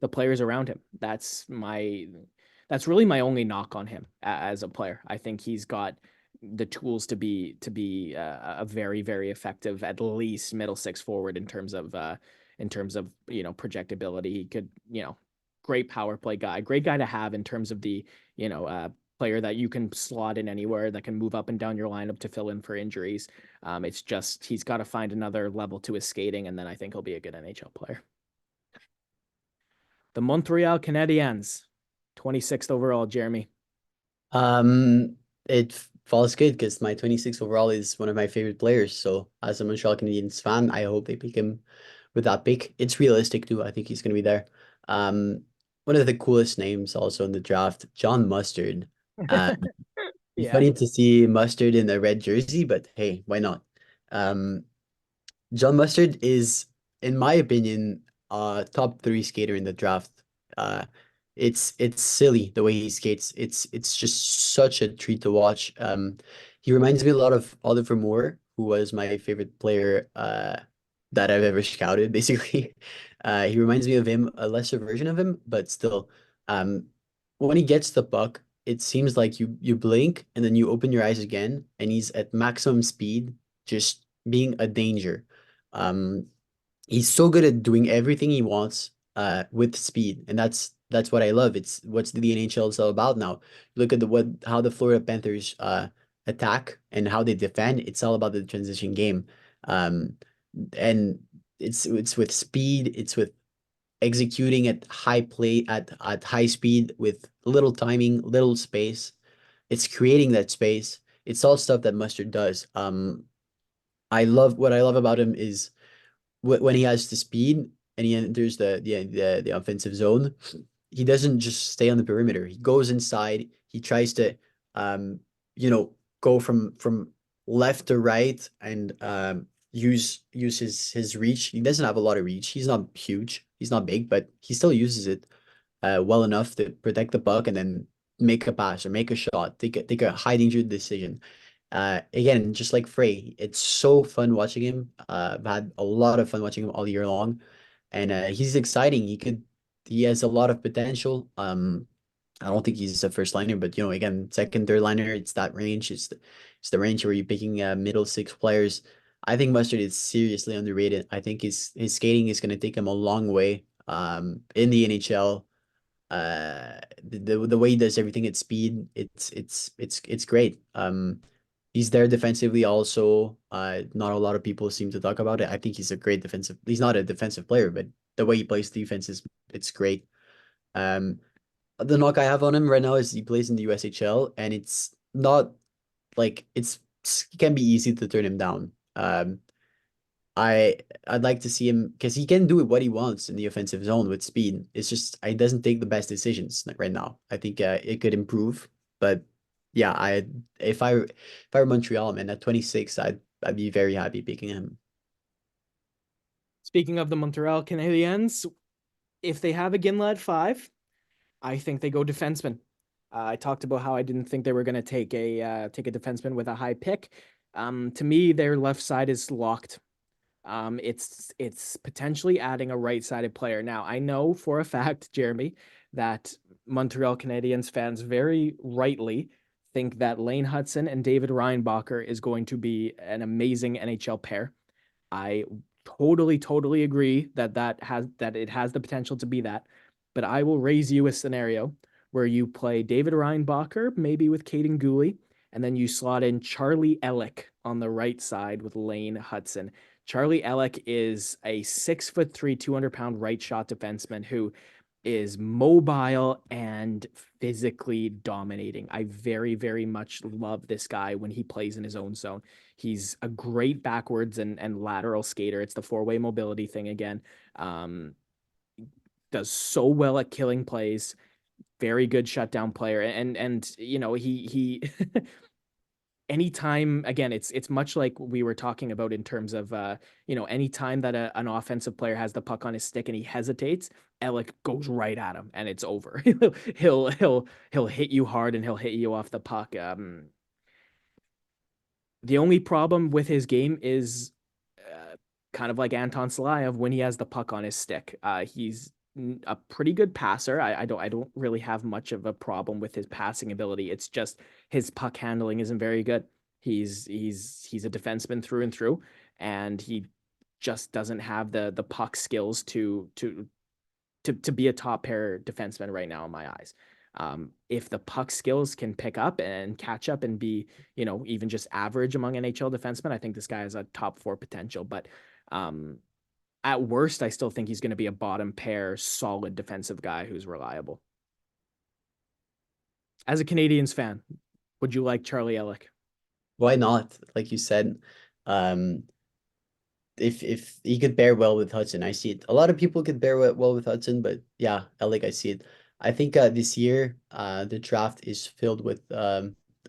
the players around him. That's really my only knock on him as a player. I think he's got the tools to be a very, very effective, at least middle six forward in terms of projectability. He could, great power play guy, great guy to have in terms of the player that you can slot in anywhere, that can move up and down your lineup to fill in for injuries. It's just he's got to find another level to his skating, and then I think he'll be a good NHL player. The Montreal Canadiens, 26th overall, Jeremy. It falls good because my 26 overall is one of my favorite players. So as a Montreal Canadiens fan, I hope they pick him with that pick. It's realistic too. I think he's going to be there. One of the coolest names also in the draft, John Mustard. It's Yeah. funny to see Mustard in a red jersey, but hey, why not? Um, John Mustard is, in my opinion, top three skater in the draft. Uh, it's silly the way he skates. It's just such a treat to watch. He reminds me a lot of Oliver Moore, who was my favorite player that I've ever scouted, basically. He reminds me of him, a lesser version of him, but still. Um, when he gets the puck, it seems like you blink and then you open your eyes again, and he's at maximum speed, just being a danger. Um, he's so good at doing everything he wants with speed, and that's what I love. It's what's the NHL is all about now. Look at how the Florida Panthers attack and how they defend. It's all about the transition game. And it's with speed, it's with executing at at high speed with little timing, little space. It's creating that space. It's all stuff that Mustard does. What I love about him is when he has the speed and he enters the offensive zone, he doesn't just stay on the perimeter. He goes inside. He tries to um go from left to right and use his reach. He doesn't have a lot of reach. He's not huge. He's not big, but he still uses it well enough to protect the puck and then make a pass or make a shot, take a high danger decision. Again, just like Frey, it's so fun watching him. I've had a lot of fun watching him all year long, and he's exciting. He has a lot of potential. I don't think he's a first liner, but again, second, third liner, it's that range. It's the range where you're picking middle six players. I think Mustard is seriously underrated. I think his skating is going to take him a long way in the NHL. the way he does everything at speed, it's great. He's there defensively also. Not a lot of people seem to talk about it. I think he's a great defensive. He's not a defensive player, but the way he plays defense is it's great. Um, the knock I have on him right now is he plays in the USHL, and it's not like it can be easy to turn him down. I'd like to see him because he can do what he wants in the offensive zone with speed. It's just he doesn't take the best decisions right now. I think it could improve, but yeah, I if I were Montreal, man, at 26, I'd be very happy picking him. Speaking of the Montreal Canadiens, if they have a Ginla at 5, I think they go defenseman. I talked about how I didn't think they were going to take a defenseman with a high pick. To me, their left side is locked. It's potentially adding a right-sided player. Now, I know for a fact, Jeremy, that Montreal Canadiens fans very rightly think that Lane Hudson and David Reinbacher is going to be an amazing NHL pair. I totally agree that it has the potential to be that. But I will raise you a scenario where you play David Reinbacher, maybe with Caden Gooley, and then you slot in Charlie Ellick on the right side with Lane Hudson. Charlie Ellick is a 6'3", 200-pound right shot defenseman who is mobile and physically dominating. I very much love this guy when he plays in his own zone. He's a great backwards and lateral skater. It's the four-way mobility thing again. Does so well at killing plays. Very good shutdown player. And you know, he anytime, again, it's much like we were talking about in terms of anytime that an offensive player has the puck on his stick and he hesitates, Alec goes right at him and it's over. He'll hit you hard and he'll hit you off the puck. The only problem with his game is kind of like Anton Salayev when he has the puck on his stick. He's a pretty good passer. I don't really have much of a problem with his passing ability. It's just his puck handling isn't very good. He's a defenseman through and through, and he just doesn't have the puck skills to be a top pair defenseman right now in my eyes. If the puck skills can pick up and catch up and be, even just average among NHL defensemen, I think this guy has a top 4 potential. But at worst, I still think he's going to be a bottom pair, solid defensive guy who's reliable. As a Canadiens fan, would you like Charlie Ellick? Why not? Like you said, um, if he could pair well with Hudson, I see it. A lot of people could pair well with Hudson, but yeah, I see it. I think this year the draft is filled with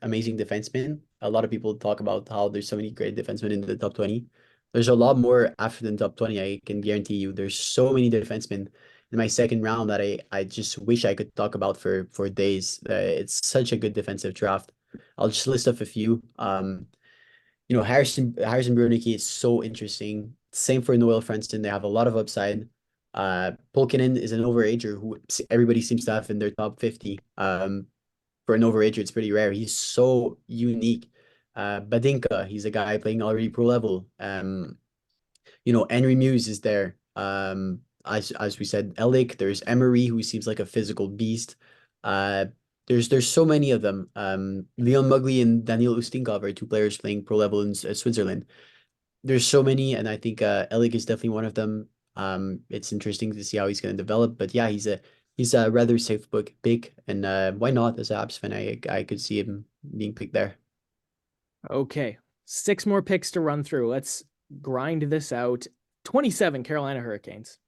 amazing defensemen. A lot of people talk about how there's so many great defensemen in the top 20. There's a lot more after the top 20, I can guarantee you. There's so many defensemen in my second round that I just wish I could talk about for days. It's such a good defensive draft. I'll just list off a few. Harrison Brunicky is so interesting. Same for Noel Franston. They have a lot of upside. Pulkkinen is an overager who everybody seems to have in their top 50. For an overager, it's pretty rare. He's so unique. Badinka, he's a guy playing already pro level. Henry Muse is there. As we said, Elick, there's Emery, who seems like a physical beast. There's so many of them. Leon Mugli and Daniel Ustinkov are 2 players playing pro level in Switzerland. There's so many, and I think Elick is definitely one of them. It's interesting to see how he's going to develop, but yeah, he's a rather safe pick, and why not? As a Habs fan, I could see him being picked there. Okay, 6 more picks to run through. Let's grind this out. 27 Carolina Hurricanes.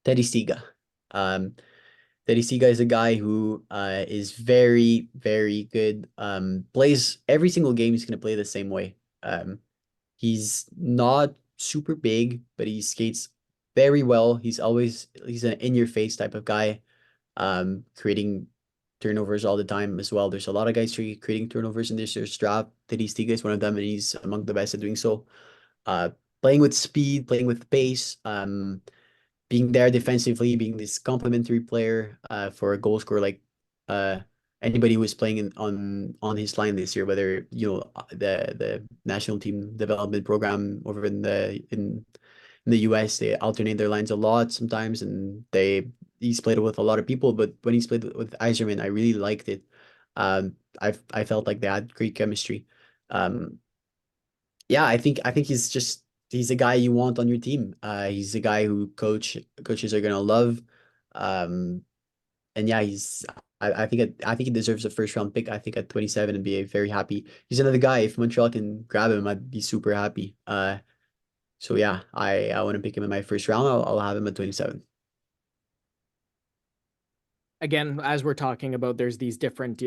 Teddy Stiga. Teddy Stiga is a guy who is very good. Plays every single game. He's going to play the same way. He's not super big, but he skates very well. He's an in-your-face type of guy, creating turnovers all the time as well. There's a lot of guys creating turnovers in this year's draft. Teddy Stiga is one of them, and he's among the best at doing so. Playing with speed, playing with pace, being there defensively, being this complementary player for a goal scorer like anybody who is playing on his line this year, whether the national team development program over in in the US they alternate their lines a lot sometimes, and he's played with a lot of people. But when he's played with Iserman, I really liked it. I felt like they had great chemistry. Um, yeah, I think he's a guy you want on your team. He's a guy who coaches are gonna love. Um, and yeah, I think he deserves a first round pick. I think at 27 and be very happy. He's another guy. If Montreal can grab him, I'd be super happy. So yeah, I want to pick him in my first round. I'll have him at 27. Again, as we're talking about, there's these different,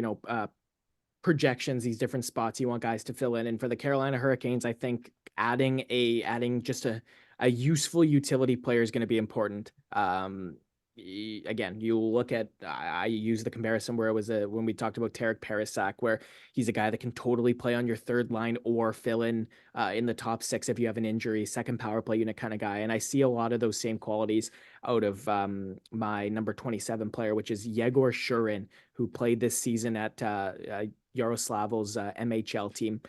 projections, these different spots you want guys to fill in. And for the Carolina Hurricanes, I think adding just a useful utility player is going to be important. Again, you look at I use the comparison where it was when we talked about Tarek Parasak, where he's a guy that can totally play on your third line or fill in the top six if you have an injury, second power play unit kind of guy. And I see a lot of those same qualities out of my number 27 player, which is Yegor Shurin, who played this season at Yaroslavl's MHL team.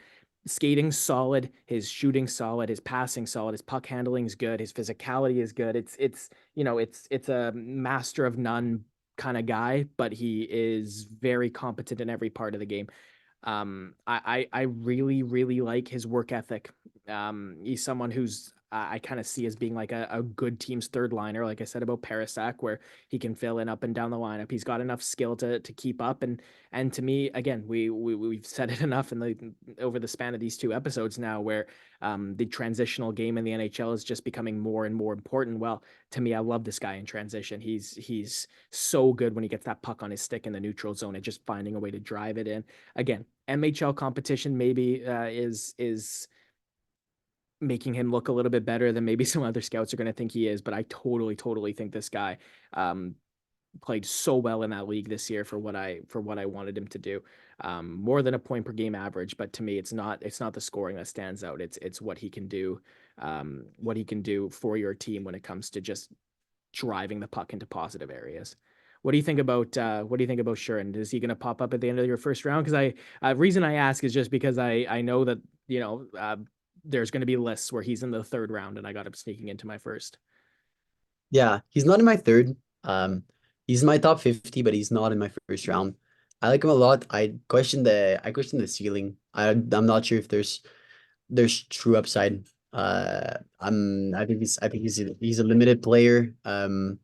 Skating solid, his shooting solid, his passing solid, his puck handling is good, his physicality is good. It's a master of none kind of guy, but he is very competent in every part of the game. I really really like his work ethic. He's someone who's I kind of see as being like a good team's third liner, like I said about Parasak, where he can fill in up and down the lineup. He's got enough skill to keep up, and to me, again, we've said it enough in the over the span of these two episodes now, where the transitional game in the NHL is just becoming more and more important. Well, to me, I love this guy in transition. He's so good when he gets that puck on his stick in the neutral zone and just finding a way to drive it in. Again, MHL competition maybe is making him look a little bit better than maybe some other scouts are going to think he is. But I totally think this guy um, played so well in that league this year for what I wanted him to do. More than a point per game average, but to me, it's not the scoring that stands out. It's what he can do for your team when it comes to just driving the puck into positive areas. What do you think about Shurin? Is he going to pop up at the end of your first round? Because reason I ask is just because I know that there's going to be lists where he's in the third round, and I got him sneaking into my first. Yeah, he's not in my third. He's in my top 50, but he's not in my first round. I like him a lot. I question the ceiling. I'm not sure if there's true upside. I think he's a limited player. I'm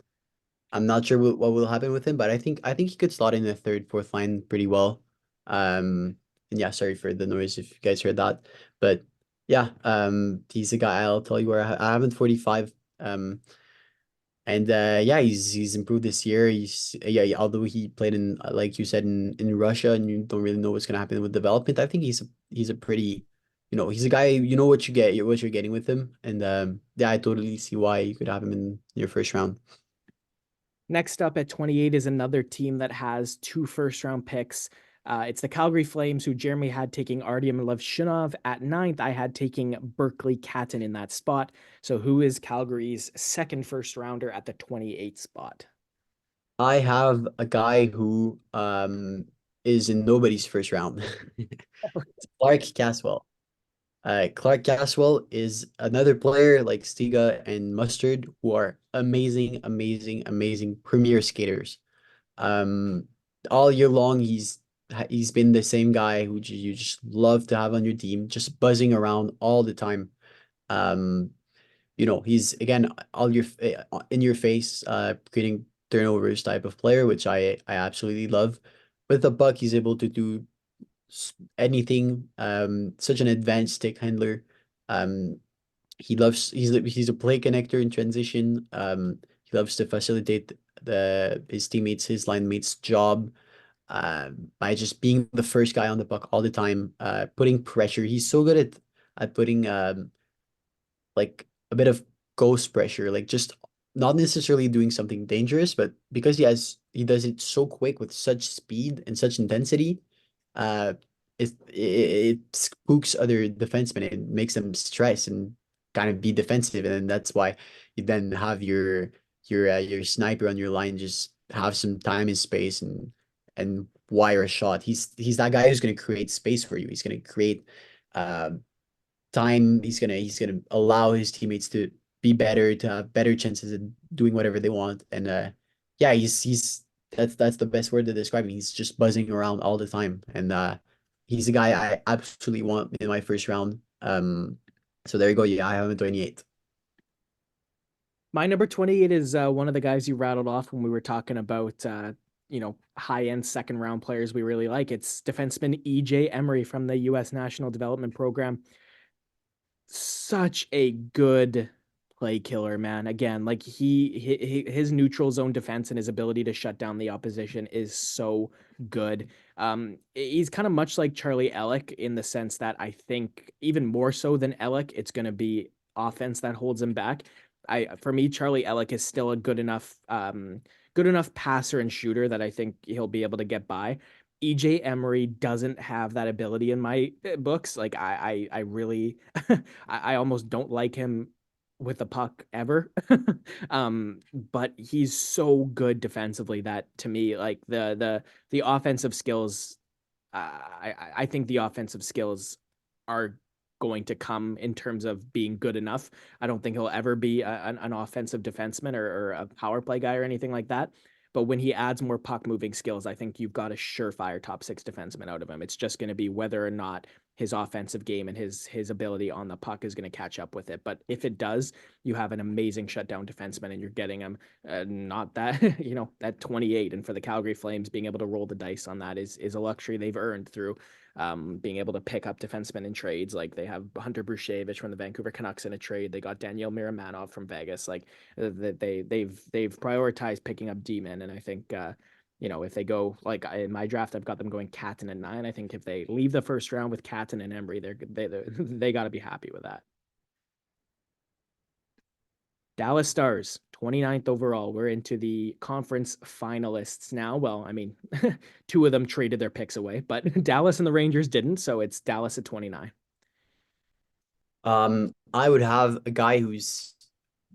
not sure what will happen with him, but I think he could slot in the third, fourth line pretty well. And yeah, sorry for the noise if you guys heard that, but yeah, he's a guy. I'll tell you where I have him 45. And yeah, he's improved this year. Yeah, although he played in like you said in Russia, and you don't really know what's gonna happen with development. I think he's a pretty, he's a guy, you know what you get, what you're getting with him. And yeah, I totally see why you could have him in your first round. Next up at 28 is another team that has two first round picks. It's the Calgary Flames, who Jeremy had taking Artyom Levshunov at ninth. I had taking Berkeley Catton in that spot. So who is Calgary's second first rounder at the 28th spot? I have a guy who is in nobody's first round. Clark Caswell. Clark Caswell is another player like Stiga and Mustard who are amazing, amazing, amazing premier skaters. Um, all year long, he's been the same guy who you just love to have on your team, just buzzing around all the time. Um, he's again in your face, creating turnovers type of player, which I absolutely love. With the puck, he's able to do anything. Such an advanced stick handler. Um, he's a play connector in transition. He loves to facilitate his line mates' job by just being the first guy on the puck all the time, putting pressure. He's so good at putting like a bit of ghost pressure, like just not necessarily doing something dangerous, but because he does it so quick with such speed and such intensity, uh, it spooks other defensemen. It makes them stress and kind of be defensive, and that's why you then have your sniper on your line just have some time and space and wire a shot. He's that guy who's going to create space for you. He's going to create uh, time. He's gonna allow his teammates to be better, to have better chances at doing whatever they want. And yeah, he's that's the best word to describe him. He's just buzzing around all the time, and he's a guy I absolutely want in my first round. So there you go. Yeah, I have him at 28. My number 28 is one of the guys you rattled off when we were talking about high-end second round players we really like. It's defenseman EJ Emery from the US National Development Program. Such a good play killer, man. Again, like his neutral zone defense and his ability to shut down the opposition is so good. He's kind of much like Charlie Ellick in the sense that I think even more so than Ellick, it's going to be offense that holds him back. For me, Charlie Ellick is still a good enough passer and shooter that I think he'll be able to get by. EJ Emery doesn't have that ability in my books. Like I really, I almost don't like him with the puck ever. But he's so good defensively that to me, like the offensive skills, I think the offensive skills are going to come in terms of being good enough. I don't think he'll ever be an offensive defenseman or a power play guy or anything like that. But when he adds more puck moving skills, I think you've got a surefire top six defenseman out of him. It's just going to be whether or not his offensive game and his ability on the puck is going to catch up with it. But if it does, you have an amazing shutdown defenseman, and you're getting him not that at 28. And for the Calgary Flames, being able to roll the dice on that is a luxury they've earned through being able to pick up defensemen in trades. Like they have Hunter Brushevich from the Vancouver Canucks in a trade. They got Daniel Miramanov from Vegas. Like they've prioritized picking up D-men, and I think if they go like in my draft, I've got them going Catton at 9. I think if they leave the first round with Catton and Emery, they got to be happy with that. Dallas Stars, 29th overall. We're into the conference finalists now. Well, I mean, two of them traded their picks away, but Dallas and the Rangers didn't, so it's Dallas at 29. I would have a guy who's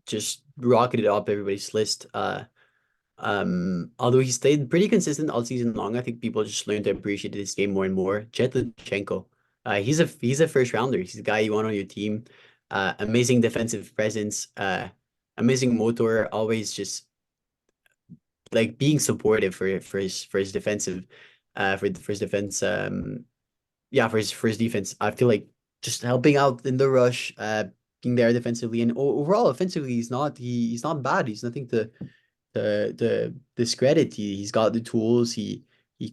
just rocketed up everybody's list. Although he stayed pretty consistent all season long, I think people just learned to appreciate this game more and more. Jetlichenko. He's a first rounder. He's a guy you want on your team. Amazing defensive presence. Amazing motor. Always just like being supportive for his defensive for his defense yeah for his defense. I feel like just helping out in the rush, being there defensively, and overall offensively he's not bad. He's nothing to discredit. He's got the tools. He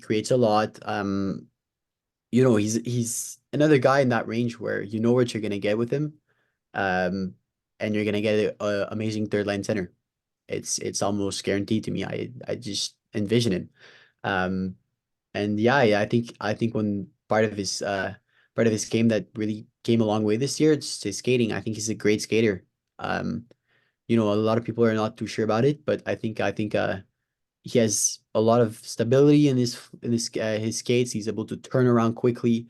creates a lot. He's another guy in that range where you know what you're gonna get with him. And you're gonna get a amazing third line center. It's almost guaranteed to me. I just envision it. Um, and yeah, I think one part of his game that really came a long way this year, it's his skating. I think he's a great skater. Um, a lot of people are not too sure about it, but I think he has a lot of stability in his skates. He's able to turn around quickly.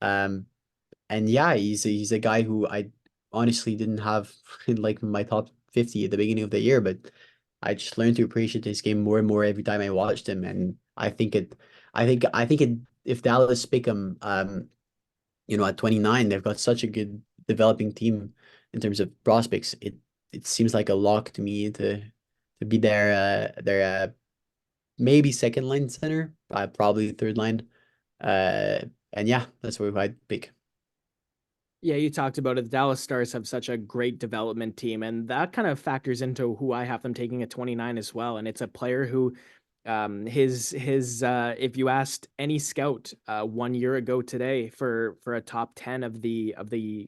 Um, and yeah, he's a guy who I honestly didn't have in like my top 50 at the beginning of the year, but I just learned to appreciate his game more and more every time I watched him. And I think it if Dallas pick him at 29, they've got such a good developing team in terms of prospects. It seems like a lock to me to be their maybe second line center, probably third line. Uh and yeah, that's where I'd pick. Yeah, you talked about it. The Dallas Stars have such a great development team, and that kind of factors into who I have them taking at 29 as well. And it's a player who, his if you asked any scout 1 year ago today for a top 10 of the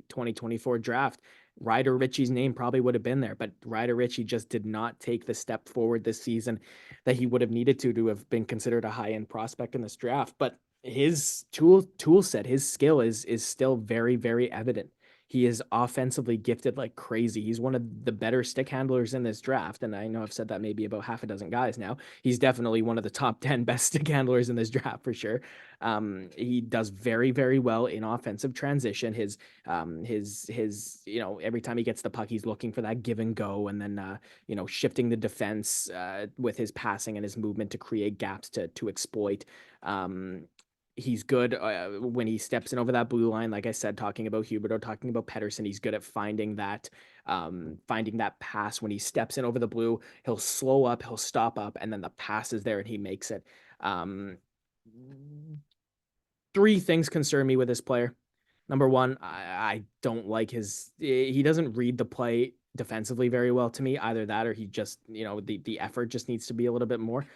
2024 draft, Ryder Ritchie's name probably would have been there, but Ryder Ritchie just did not take the step forward this season that he would have needed to have been considered a high end prospect in this draft. But his tool set, his skill is still very, very evident. He is offensively gifted like crazy. He's one of the better stick handlers in this draft. And I know I've said that maybe about half a dozen guys now. He's definitely one of the top 10 best stick handlers in this draft for sure. He does very, very well in offensive transition. Every time he gets the puck, he's looking for that give and go, and then shifting the defense with his passing and his movement to create gaps to exploit. He's good when he steps in over that blue line. Like I said, talking about Huberto, talking about Pedersen, he's good at finding that pass when he steps in over the blue. He'll slow up, he'll stop up, and then the pass is there and he makes it. Three things concern me with this player. Number one, I don't like he doesn't read the play defensively very well to me. Either that or he just, the effort just needs to be a little bit more.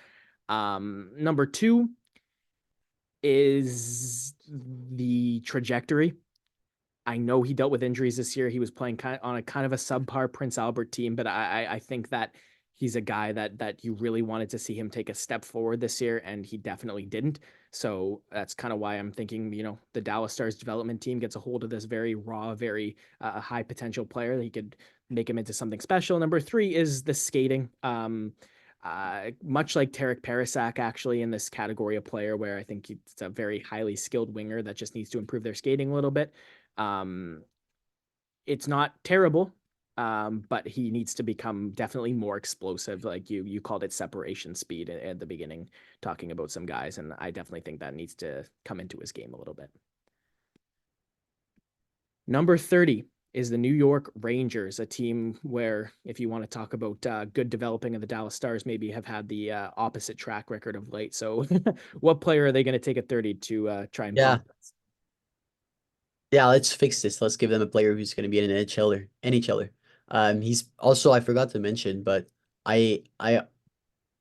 Number two is the trajectory. I know he dealt with injuries this year. He was playing on a kind of a subpar Prince Albert team, but I think that he's a guy that you really wanted to see him take a step forward this year, and he definitely didn't. So that's kind of why I'm thinking, the Dallas Stars development team gets a hold of this very raw, very high potential player that he could make him into something special. Number three is the skating. Much like Tarek Parasak, actually, in this category of player where I think it's a very highly skilled winger that just needs to improve their skating a little bit. It's not terrible, but he needs to become definitely more explosive. Like you called it separation speed at the beginning, talking about some guys, and I definitely think that needs to come into his game a little bit. Number 30 is the New York Rangers, a team where, if you want to talk about good developing of the Dallas Stars, maybe have had the opposite track record of late. So what player are they going to take at 30 to try and Yeah. beat us? Yeah, let's fix this. Let's give them a player who's going to be an NHLer. NHLer. He's also, I forgot to mention, but I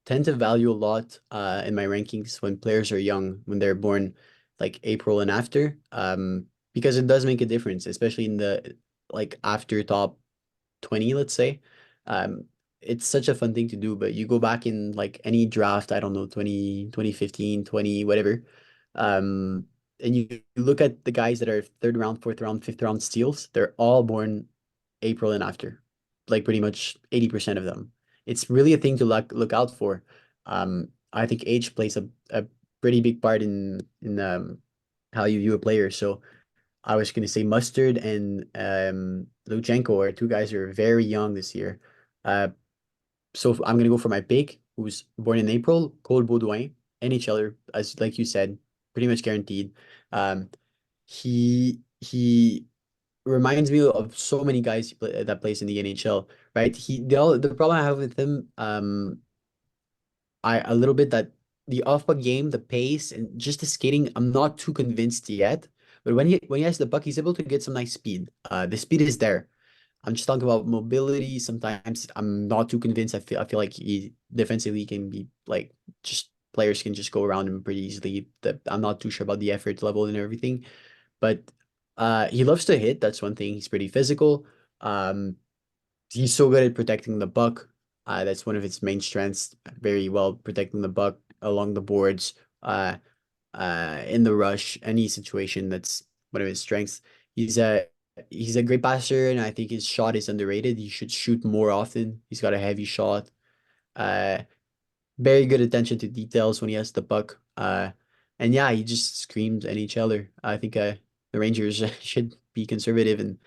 tend to value a lot in my rankings when players are young, when they're born like April and after, because it does make a difference, especially in the like after top 20, let's say. Um, it's such a fun thing to do, but you go back in like any draft, I don't know, 2015, 20, whatever. And you look at the guys that are third round, fourth round, fifth round steals, they're all born April and after, like pretty much 80% of them. It's really a thing to look out for. I think age plays a pretty big part in how you view a player. So I was going to say Mustard and Luchenko are two guys who are very young this year. So I'm going to go for my pick, who's born in April, Cole Baudouin, NHLer, as like you said, pretty much guaranteed. Um, he reminds me of so many guys that plays in the NHL, right? The problem I have with him, I a little bit that the off-puck game, the pace, and just the skating, I'm not too convinced yet. But when he has the puck, he's able to get some nice speed. The speed is there. I'm just talking about mobility. Sometimes I'm not too convinced. I feel like he defensively can be like just players can just go around him pretty easily. I'm not too sure about the effort level and everything. But he loves to hit. That's one thing. He's pretty physical. Um, he's so good at protecting the buck. That's one of his main strengths. Very well protecting the buck along the boards. In the rush, any situation. That's one of his strengths. He's a he's a great passer, and I think his shot is underrated. He should shoot more often. He's got a heavy shot. Uh, Very good attention to details when he has the puck. And yeah, he just screams NHLer. I think the Rangers should be conservative and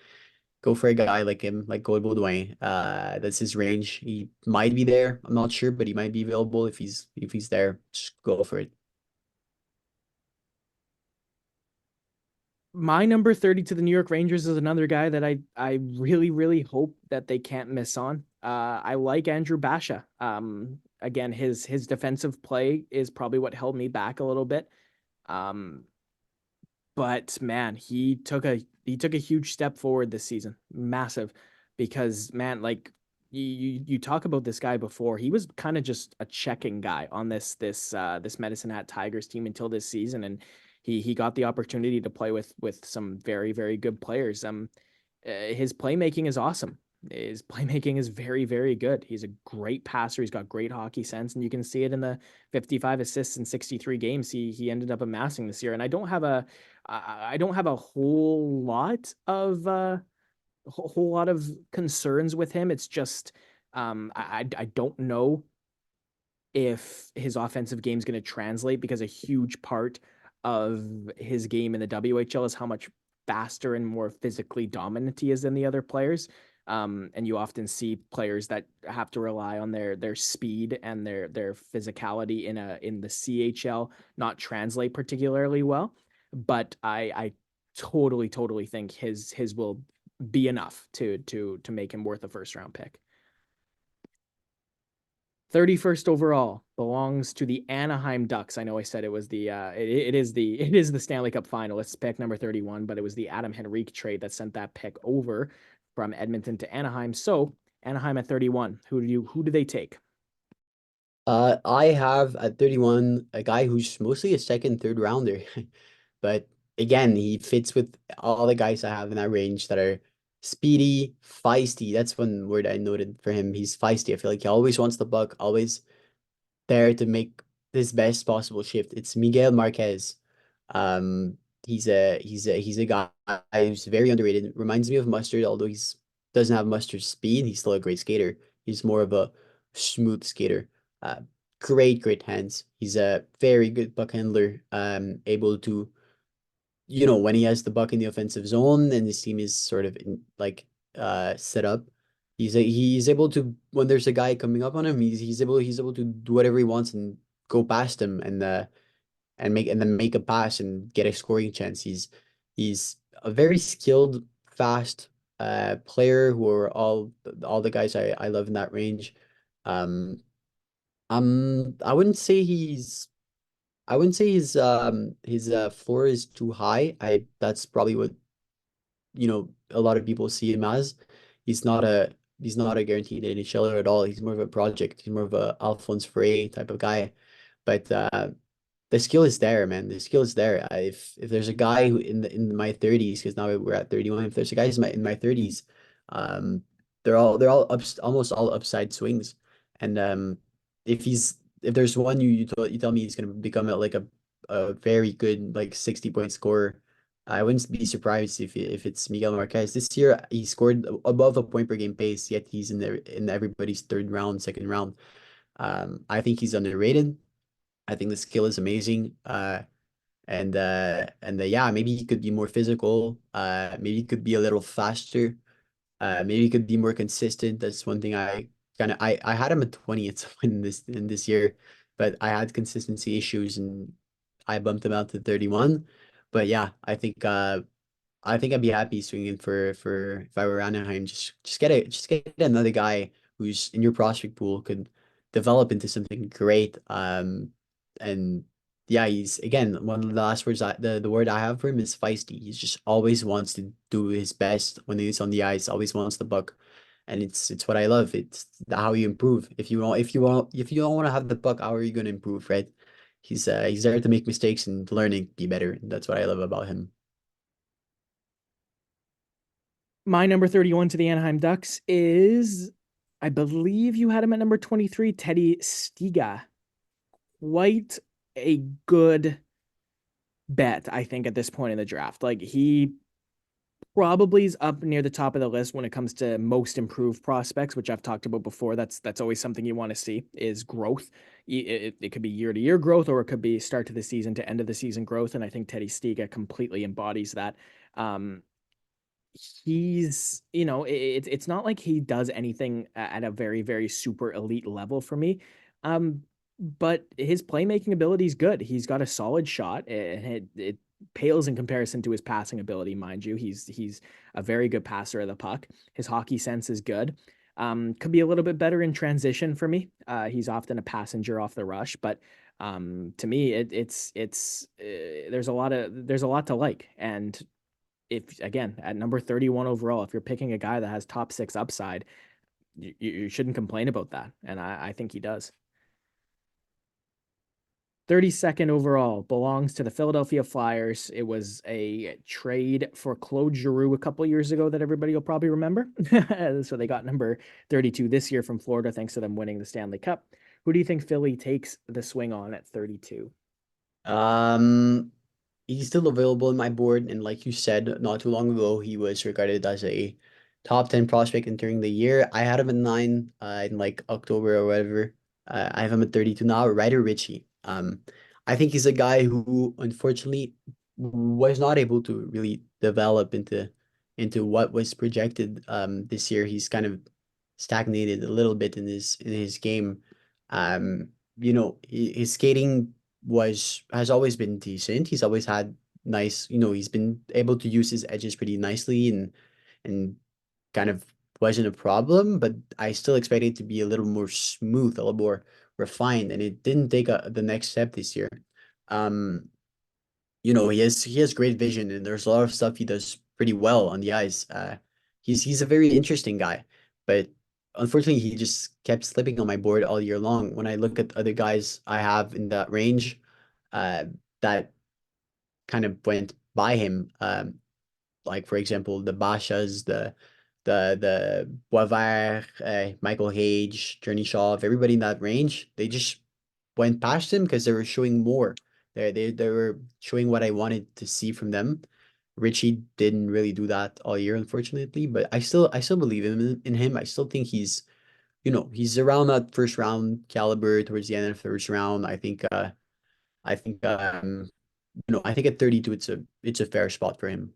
go for a guy like him, like Cole Baudouin. That's his range. He might be there. I'm not sure, but he might be available if he's there. Just go for it. My number 30 to the New York Rangers is another guy that I really, really hope that they can't miss on. I like Andrew Basha. Again, his defensive play is probably what held me back a little bit. Um, but man, he took a huge step forward this season, massive, because man, like you talk about this guy before, he was kind of just a checking guy on this Medicine Hat Tigers team until this season, and he got the opportunity to play with some very very good players. His playmaking is awesome. His playmaking is very, very good. He's a great passer. He's got great hockey sense, and you can see it in the 55 assists in 63 games he ended up amassing this year. And I don't have a whole lot of concerns with him. It's just I don't know if his offensive game is going to translate, because a huge part of his game in the WHL is how much faster and more physically dominant he is than the other players. And you often see players that have to rely on their speed and their physicality in the CHL not translate particularly well. But I totally think his will be enough to make him worth a first round pick. 31st overall belongs to the Anaheim Ducks. I know I said it was it is the Stanley Cup finalists pick number 31, but it was the Adam Henrique trade that sent that pick over from Edmonton to Anaheim. So Anaheim at 31. Who do they take? I have at 31 a guy who's mostly a second, third rounder. But again, he fits with all the guys I have in that range that are speedy, feisty. That's one word I noted for him. He's feisty. I feel like he always wants the puck, always there to make this best possible shift. It's Miguel Marquez. He's a guy who's very underrated. Reminds me of Mustard, although he's doesn't have Mustard's speed. He's still a great skater. He's more of a smooth skater. Uh, great hands. He's a very good puck handler. Able to, when he has the puck in the offensive zone and his team is sort of set up, he's able to, when there's a guy coming up on him, he's able to do whatever he wants and go past him and then make a pass and get a scoring chance. He's a very skilled, fast player who are all the guys I love in that range. Um I wouldn't say his floor is too high. I That's probably what a lot of people see him as. He's not a he's not a guaranteed NHLer at all. He's more of a project. He's more of a Alphonse Frey type of guy. But the skill is there, man. The skill is there. If there's a guy who in my 30s, because now we're at 31. If there's a guy who's in my 30s, um, they're all almost all upside swings. And if there's one you tell me he's gonna become a very good like 60-point scorer, I wouldn't be surprised if it's Miguel Marquez. This year he scored above a point per game pace, yet he's in everybody's third round, second round. I think he's underrated. I think the skill is amazing. Yeah, maybe he could be more physical. Maybe he could be a little faster. Maybe he could be more consistent. That's one thing I had him at 20 at some point in this year, but I had consistency issues and I bumped him out to 31. But yeah, I think I'd be happy swinging for if I were Anaheim. Just get another guy who's in your prospect pool could develop into something great. And yeah, he's again one of the last words the word I have for him is feisty. He just always wants to do his best when he's on the ice. Always wants the puck, and it's what I love. It's how you improve. If you don't want to have the puck, how are you going to improve, right? He's there to make mistakes and learning, be better. That's what I love about him. My number 31 to the Anaheim Ducks is, I believe you had him at number 23, Teddy Stiga. Quite a good bet, I think, at this point in the draft. Like, he probably is up near the top of the list when it comes to most improved prospects, which I've talked about before. That's always something you want to see is growth. It could be year to year growth, or it could be start to the season to end of the season growth. And I think Teddy Stiga completely embodies that. He's, it's not like he does anything at a very super elite level for me. But his playmaking ability is good. He's got a solid shot. It pales in comparison to his passing ability, mind you. He's a very good passer of the puck. His hockey sense is good. Could be a little bit better in transition for me. He's often a passenger off the rush, but to me, there's a lot to like. And if again at number 31 overall, if you're picking a guy that has top six upside, you shouldn't complain about that. And I think he does. 32nd overall belongs to the Philadelphia Flyers. It was a trade for Claude Giroux a couple years ago that everybody will probably remember. So they got number 32 this year from Florida, thanks to them winning the Stanley Cup. Who do you think Philly takes the swing on at 32? Um, he's still available in my board, and like you said, not too long ago, he was regarded as a top 10 prospect entering the year. I had him at 9 in like October or whatever. I have him at 32 now, Ryder Ritchie. I think he's a guy who unfortunately was not able to really develop into into what was projected this year. He's kind of stagnated a little bit in his game. Um, his skating has always been decent. He's always had nice, he's been able to use his edges pretty nicely and kind of wasn't a problem, but I still expected it to be a little more smooth, a little more refined, and it didn't take the next step this year. Um, he has great vision, and there's a lot of stuff he does pretty well on the ice. He's a very interesting guy, but unfortunately, he just kept slipping on my board all year long. When I look at other guys I have in that range, uh, that kind of went by him. Like for example, the Bashas, the Boisvert, Michael Hage, Journey Shaw, everybody in that range, they just went past him because they were showing more. They were showing what I wanted to see from them. Richie didn't really do that all year, unfortunately, but I still believe in him. I still think he's around that first round caliber towards the end of the first round. I think at 32 it's a fair spot for him.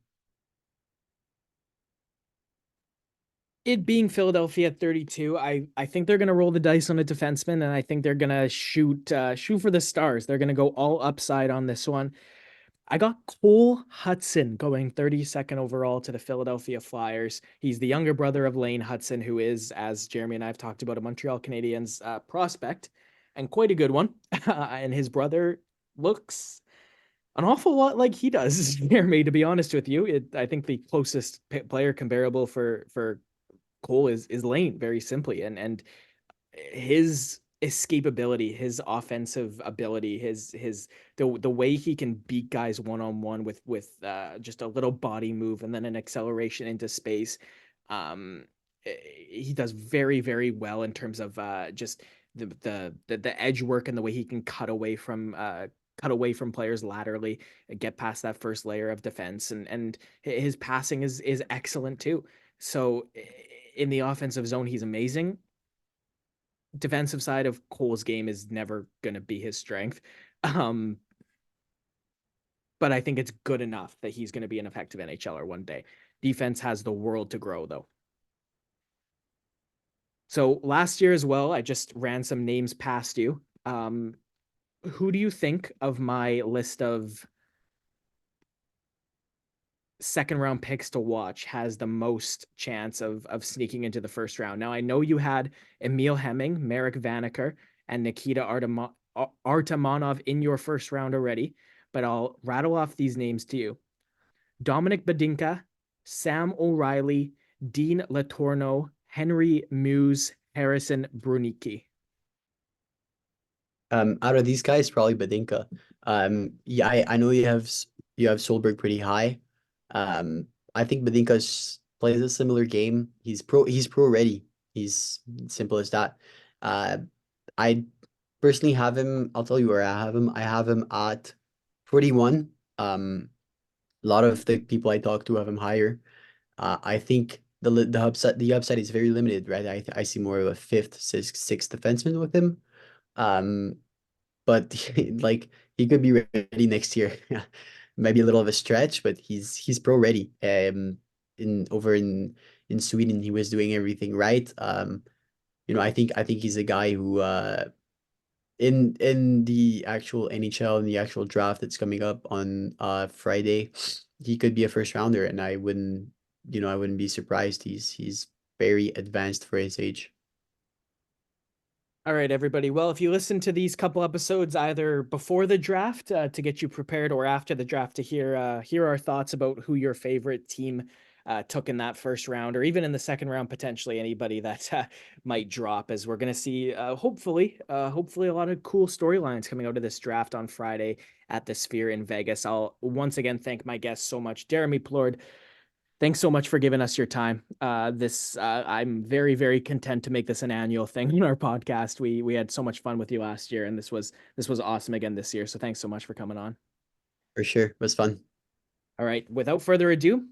It being Philadelphia at 32, I think they're gonna roll the dice on a defenseman, and I think they're gonna shoot for the stars. They're gonna go all upside on this one. I got Cole Hudson going 32nd overall to the Philadelphia Flyers. He's the younger brother of Lane Hudson, who is, as Jeremy and I have talked about, a Montreal Canadiens prospect, and quite a good one. And his brother looks an awful lot like he does, Jeremy. To be honest with you, I think the closest player comparable for Cole is Lane, very simply, and his escapability, his offensive ability, the way he can beat guys one on one with just a little body move and then an acceleration into space. Um, he does very very well in terms of just the edge work and the way he can cut away from players laterally, get past that first layer of defense, and his passing is excellent too. So in the offensive zone, he's amazing. Defensive side of Cole's game is never going to be his strength. Um, but I think it's good enough that he's going to be an effective NHLer one day. Defense has the world to grow, though. So last year as well, I just ran some names past you. Who do you think of my list of second round picks to watch has the most chance of sneaking into the first round? Now, I know you had Emil Hemming, Marek Vanacker, and Nikita Artemonov in your first round already, but I'll rattle off these names to you. Dominic Badinka, Sam O'Reilly, Dean Letourneau, Henry Muse, Harrison Brunicki. Out of these guys, probably Badinka. Yeah, I know you have Solberg pretty high. I think Badinka plays a similar game. He's pro ready. He's simple as that. Uh, I personally have him. I'll tell you where I have him. I have him at 41. A lot of the people I talk to have him higher. I think the upside is very limited, right? I see more of a fifth, sixth defenseman with him. Um, but like he could be ready next year. Maybe a little of a stretch, but he's pro ready. In Sweden, he was doing everything right. I think he's a guy who in the actual NHL and the actual draft that's coming up on Friday, he could be a first rounder, and I wouldn't be surprised. He's very advanced for his age. All right, everybody. Well, if you listen to these couple episodes either before the draft to get you prepared, or after the draft to hear our thoughts about who your favorite team took in that first round, or even in the second round, potentially anybody that might drop, as we're going to see hopefully a lot of cool storylines coming out of this draft on Friday at the Sphere in Vegas. I'll once again thank my guests so much. Jeremy Plord, thanks so much for giving us your time. I'm very, very content to make this an annual thing in our podcast. We had so much fun with you last year, and this was awesome again this year. So thanks so much for coming on. For sure, it was fun. All right, without further ado,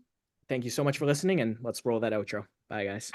thank you so much for listening, and let's roll that outro. Bye, guys.